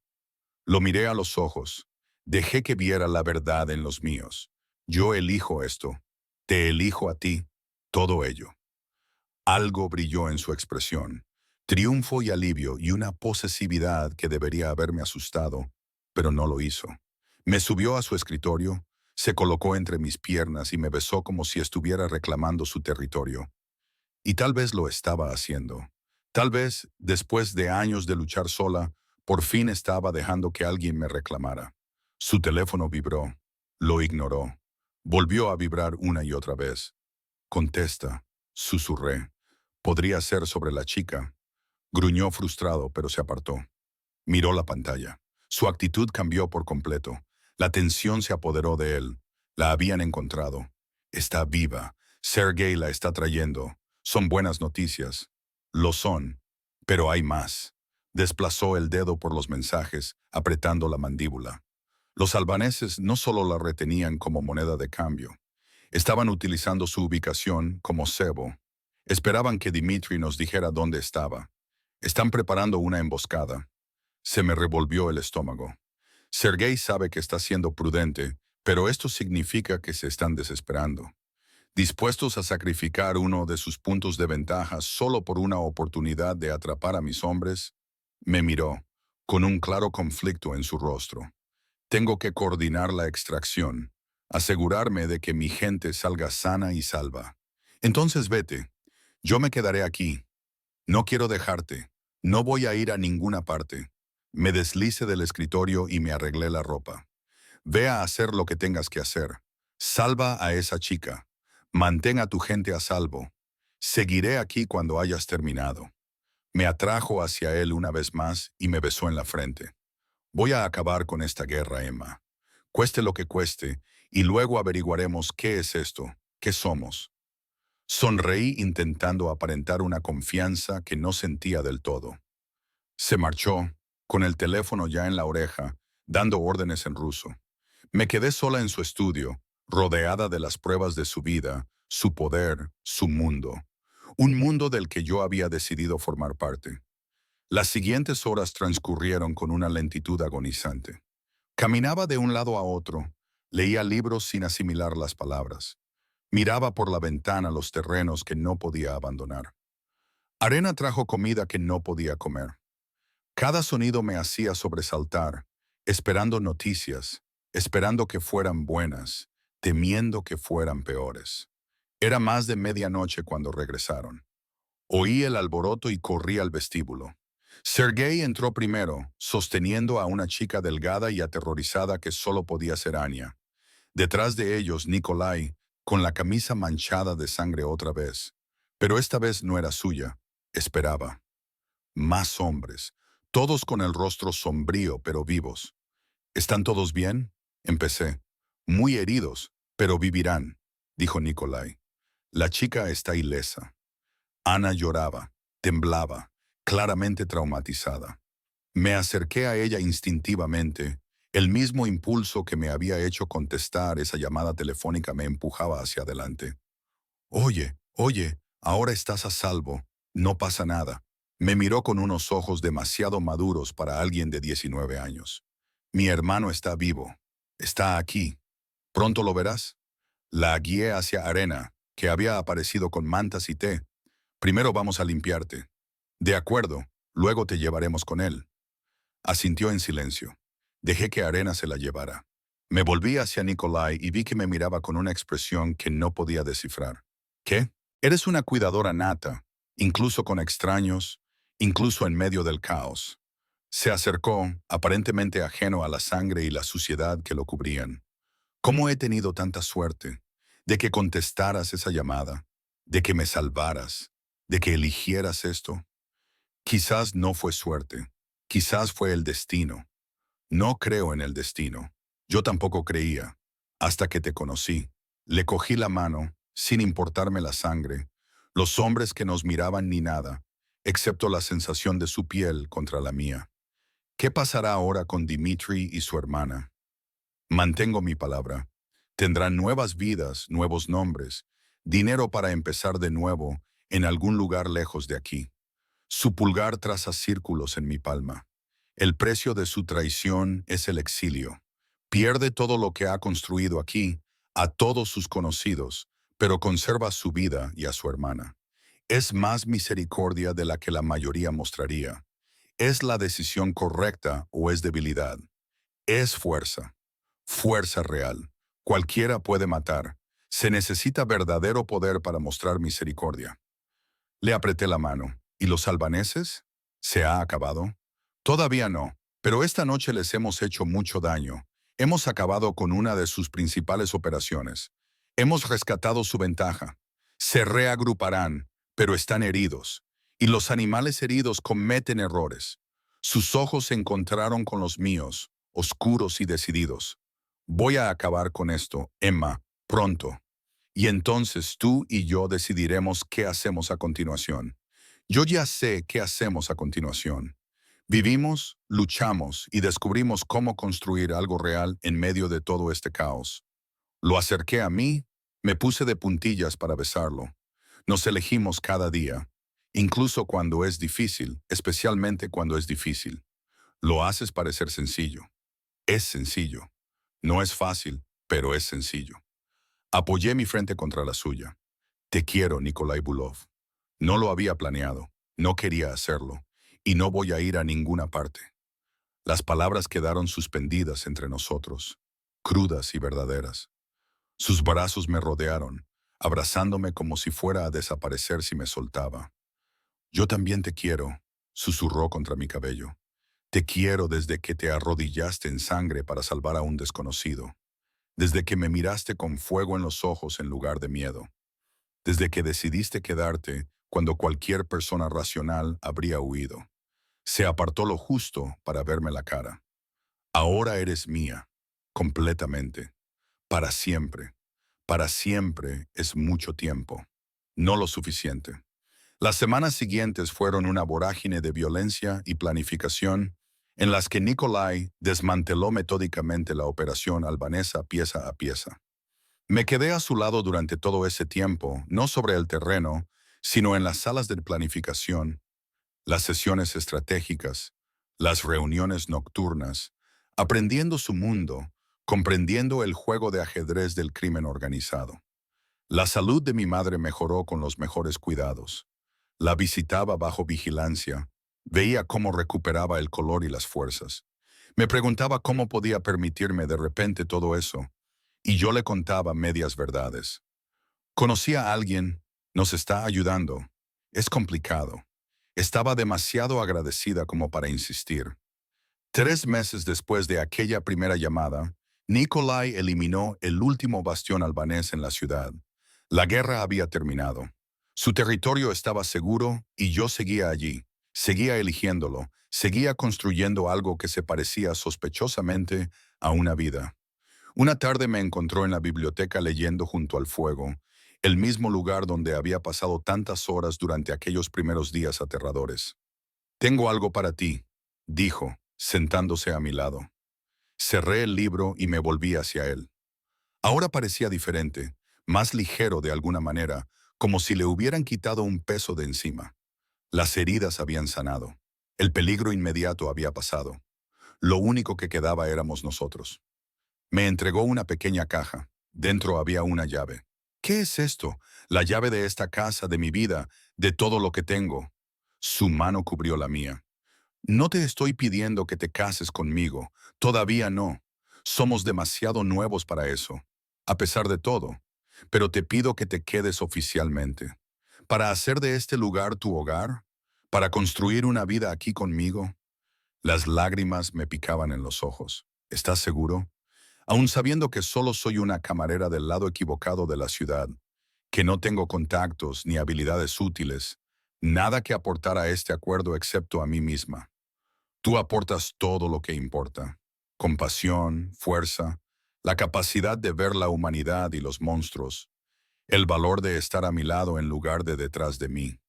Lo miré a los ojos. Dejé que viera la verdad en los míos. Yo elijo esto. Te elijo a ti. Todo ello. Algo brilló en su expresión. Triunfo y alivio y una posesividad que debería haberme asustado, pero no lo hizo. Me subió a su escritorio, se colocó entre mis piernas y me besó como si estuviera reclamando su territorio. Y tal vez lo estaba haciendo. Tal vez, después de años de luchar sola, por fin estaba dejando que alguien me reclamara. Su teléfono vibró. Lo ignoró. Volvió a vibrar una y otra vez. Contesta, susurré. Podría ser sobre la chica. Gruñó frustrado, pero se apartó. Miró la pantalla. Su actitud cambió por completo. La tensión se apoderó de él. La habían encontrado. Está viva. Sergei la está trayendo. Son buenas noticias. Lo son. Pero hay más. Desplazó el dedo por los mensajes, apretando la mandíbula. Los albaneses no solo la retenían como moneda de cambio. Estaban utilizando su ubicación como cebo. Esperaban que Dimitri nos dijera dónde estaba. Están preparando una emboscada. Se me revolvió el estómago. Sergei sabe que está siendo prudente, pero esto significa que se están desesperando. Dispuestos a sacrificar uno de sus puntos de ventaja solo por una oportunidad de atrapar a mis hombres, me miró, con un claro conflicto en su rostro. Tengo que coordinar la extracción. asegurarme de que mi gente salga sana y salva. Entonces vete, yo me quedaré aquí. No quiero dejarte, no voy a ir a ninguna parte. Me deslice del escritorio y me arreglé la ropa. Ve a hacer lo que tengas que hacer. Salva a esa chica. Mantén a tu gente a salvo. Seguiré aquí cuando hayas terminado. Me atrajo hacia él una vez más y me besó en la frente. Voy a acabar con esta guerra, Emma. Cueste lo que cueste, y luego averiguaremos qué es esto, qué somos. Sonreí intentando aparentar una confianza que no sentía del todo. Se marchó, con el teléfono ya en la oreja, dando órdenes en ruso. Me quedé sola en su estudio, rodeada de las pruebas de su vida, su poder, su mundo. Un mundo del que yo había decidido formar parte. Las siguientes horas transcurrieron con una lentitud agonizante. Caminaba de un lado a otro, leía libros sin asimilar las palabras. Miraba por la ventana los terrenos que no podía abandonar. Arena trajo comida que no podía comer. Cada sonido me hacía sobresaltar, esperando noticias, esperando que fueran buenas, temiendo que fueran peores. Era más de medianoche cuando regresaron. Oí el alboroto y corrí al vestíbulo. Sergei entró primero, sosteniendo a una chica delgada y aterrorizada que solo podía ser Anya. Detrás de ellos, Nikolai, con la camisa manchada de sangre otra vez. Pero esta vez no era suya. Esperaba. Más hombres, todos con el rostro sombrío pero vivos. ¿Están todos bien? Empecé. Muy heridos, pero vivirán, dijo Nikolai. La chica está ilesa. Ana lloraba, temblaba, claramente traumatizada. Me acerqué a ella instintivamente. El mismo impulso que me había hecho contestar esa llamada telefónica me empujaba hacia adelante. Oye, ahora estás a salvo. No pasa nada. Me miró con unos ojos demasiado maduros para alguien de 19 años. Mi hermano está vivo. Está aquí. ¿Pronto lo verás? La guié hacia Arena, que había aparecido con mantas y té. Primero vamos a limpiarte. De acuerdo, luego te llevaremos con él. Asintió en silencio. Dejé que Arena se la llevara. Me volví hacia Nikolai y vi que me miraba con una expresión que no podía descifrar. ¿Qué? Eres una cuidadora nata, incluso con extraños, incluso en medio del caos. Se acercó, aparentemente ajeno a la sangre y la suciedad que lo cubrían. ¿Cómo he tenido tanta suerte de que contestaras esa llamada, de que me salvaras, de que eligieras esto? Quizás no fue suerte, quizás fue el destino. No creo en el destino. Yo tampoco creía, hasta que te conocí. Le cogí la mano, sin importarme la sangre, los hombres que nos miraban ni nada, excepto la sensación de su piel contra la mía. ¿Qué pasará ahora con Dimitri y su hermana? Mantengo mi palabra. Tendrán nuevas vidas, nuevos nombres, dinero para empezar de nuevo en algún lugar lejos de aquí. Su pulgar traza círculos en mi palma. El precio de su traición es el exilio. Pierde todo lo que ha construido aquí, a todos sus conocidos, pero conserva su vida y a su hermana. Es más misericordia de la que la mayoría mostraría. ¿Es la decisión correcta o es debilidad? Es fuerza. Fuerza real. Cualquiera puede matar. Se necesita verdadero poder para mostrar misericordia. Le apreté la mano. ¿Y los albaneses? ¿Se ha acabado? Todavía no, pero esta noche les hemos hecho mucho daño. Hemos acabado con una de sus principales operaciones. Hemos rescatado su ventaja. Se reagruparán, pero están heridos. Y los animales heridos cometen errores. Sus ojos se encontraron con los míos, oscuros y decididos. Voy a acabar con esto, Emma, pronto. Y entonces tú y yo decidiremos qué hacemos a continuación. Yo ya sé qué hacemos a continuación. Vivimos, luchamos y descubrimos cómo construir algo real en medio de todo este caos. Lo acerqué a mí, me puse de puntillas para besarlo. Nos elegimos cada día, incluso cuando es difícil, especialmente cuando es difícil. Lo haces parecer sencillo. Es sencillo. No es fácil, pero es sencillo. Apoyé mi frente contra la suya. Te quiero, Nikolai Bulov. No lo había planeado, no quería hacerlo, y no voy a ir a ninguna parte. Las palabras quedaron suspendidas entre nosotros, crudas y verdaderas. Sus brazos me rodearon, abrazándome como si fuera a desaparecer si me soltaba. Yo también te quiero, susurró contra mi cabello. Te quiero desde que te arrodillaste en sangre para salvar a un desconocido, desde que me miraste con fuego en los ojos en lugar de miedo, desde que decidiste quedarte cuando cualquier persona racional habría huido. Se apartó lo justo para verme la cara. Ahora eres mía, completamente, para siempre. Para siempre es mucho tiempo, no lo suficiente. Las semanas siguientes fueron una vorágine de violencia y planificación en las que Nikolai desmanteló metódicamente la operación albanesa pieza a pieza. Me quedé a su lado durante todo ese tiempo, no sobre el terreno, sino en las salas de planificación, las sesiones estratégicas, las reuniones nocturnas, aprendiendo su mundo, comprendiendo el juego de ajedrez del crimen organizado. La salud de mi madre mejoró con los mejores cuidados. La visitaba bajo vigilancia, veía cómo recuperaba el color y las fuerzas. Me preguntaba cómo podía permitirme de repente todo eso, y yo le contaba medias verdades. Conocí a alguien, nos está ayudando. Es complicado. Estaba demasiado agradecida como para insistir. 3 meses después de aquella primera llamada, Nikolai eliminó el último bastión albanés en la ciudad. La guerra había terminado. Su territorio estaba seguro y yo seguía allí. Seguía eligiéndolo. Seguía construyendo algo que se parecía sospechosamente a una vida. Una tarde me encontró en la biblioteca leyendo junto al fuego, el mismo lugar donde había pasado tantas horas durante aquellos primeros días aterradores. Tengo algo para ti, dijo, sentándose a mi lado. Cerré el libro y me volví hacia él. Ahora parecía diferente, más ligero de alguna manera, como si le hubieran quitado un peso de encima. Las heridas habían sanado. El peligro inmediato había pasado. Lo único que quedaba éramos nosotros. Me entregó una pequeña caja. Dentro había una llave. ¿Qué es esto? La llave de esta casa, de mi vida, de todo lo que tengo. Su mano cubrió la mía. No te estoy pidiendo que te cases conmigo. Todavía no. Somos demasiado nuevos para eso. A pesar de todo. Pero te pido que te quedes oficialmente. Para hacer de este lugar tu hogar. Para construir una vida aquí conmigo. Las lágrimas me picaban en los ojos. ¿Estás seguro? Aun sabiendo que solo soy una camarera del lado equivocado de la ciudad, que no tengo contactos ni habilidades útiles, nada que aportar a este acuerdo excepto a mí misma. Tú aportas todo lo que importa. Compasión, fuerza, la capacidad de ver la humanidad y los monstruos, el valor de estar a mi lado en lugar de detrás de mí.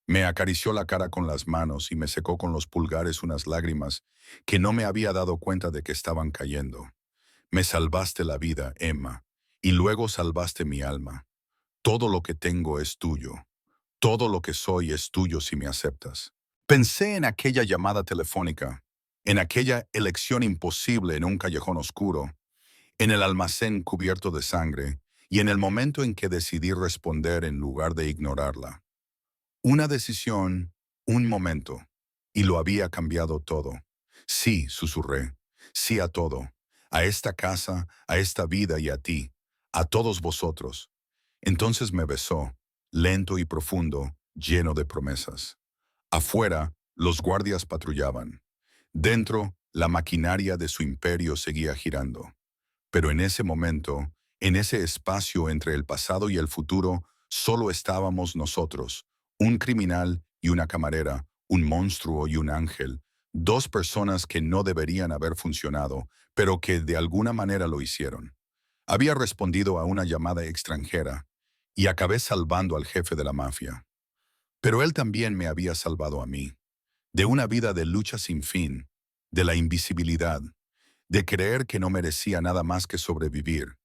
Me acarició la cara con las manos y me secó con los pulgares unas lágrimas que no me había dado cuenta de que estaban cayendo. Me salvaste la vida, Emma, y luego salvaste mi alma. Todo lo que tengo es tuyo. Todo lo que soy es tuyo si me aceptas. Pensé en aquella llamada telefónica, en aquella elección imposible en un callejón oscuro, en el almacén cubierto de sangre y en el momento en que decidí responder en lugar de ignorarla. Una decisión, un momento, y lo había cambiado todo. Sí, susurré, sí a todo, a esta casa, a esta vida y a ti, a todos vosotros. Entonces me besó, lento y profundo, lleno de promesas. Afuera, los guardias patrullaban. Dentro, la maquinaria de su imperio seguía girando. Pero en ese momento, en ese espacio entre el pasado y el futuro, solo estábamos nosotros, un criminal y una camarera, un monstruo y un ángel, dos personas que no deberían haber funcionado, pero que de alguna manera lo hicieron. Había respondido a una llamada extranjera y acabé salvando al jefe de la mafia. Pero él también me había salvado a mí, de una vida de lucha sin fin, de la invisibilidad, de creer que no merecía nada más que sobrevivir.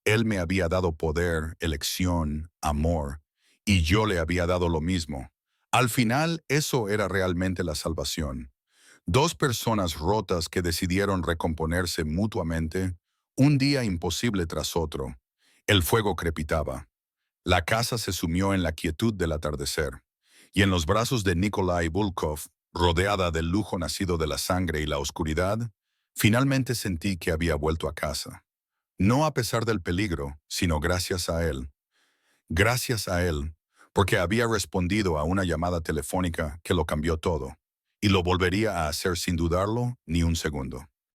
Él me había dado poder, elección, amor, y yo le había dado lo mismo. Al final, eso era realmente la salvación. Dos personas rotas que decidieron recomponerse mutuamente, un día imposible tras otro. El fuego crepitaba. La casa se sumió en la quietud del atardecer, y en los brazos de Nikolai Volkov, rodeada del lujo nacido de la sangre y la oscuridad, finalmente sentí que había vuelto a casa. No a pesar del peligro, sino gracias a él. Gracias a él, porque había respondido a una llamada telefónica que lo cambió todo. Y lo volvería a hacer sin dudarlo ni un segundo.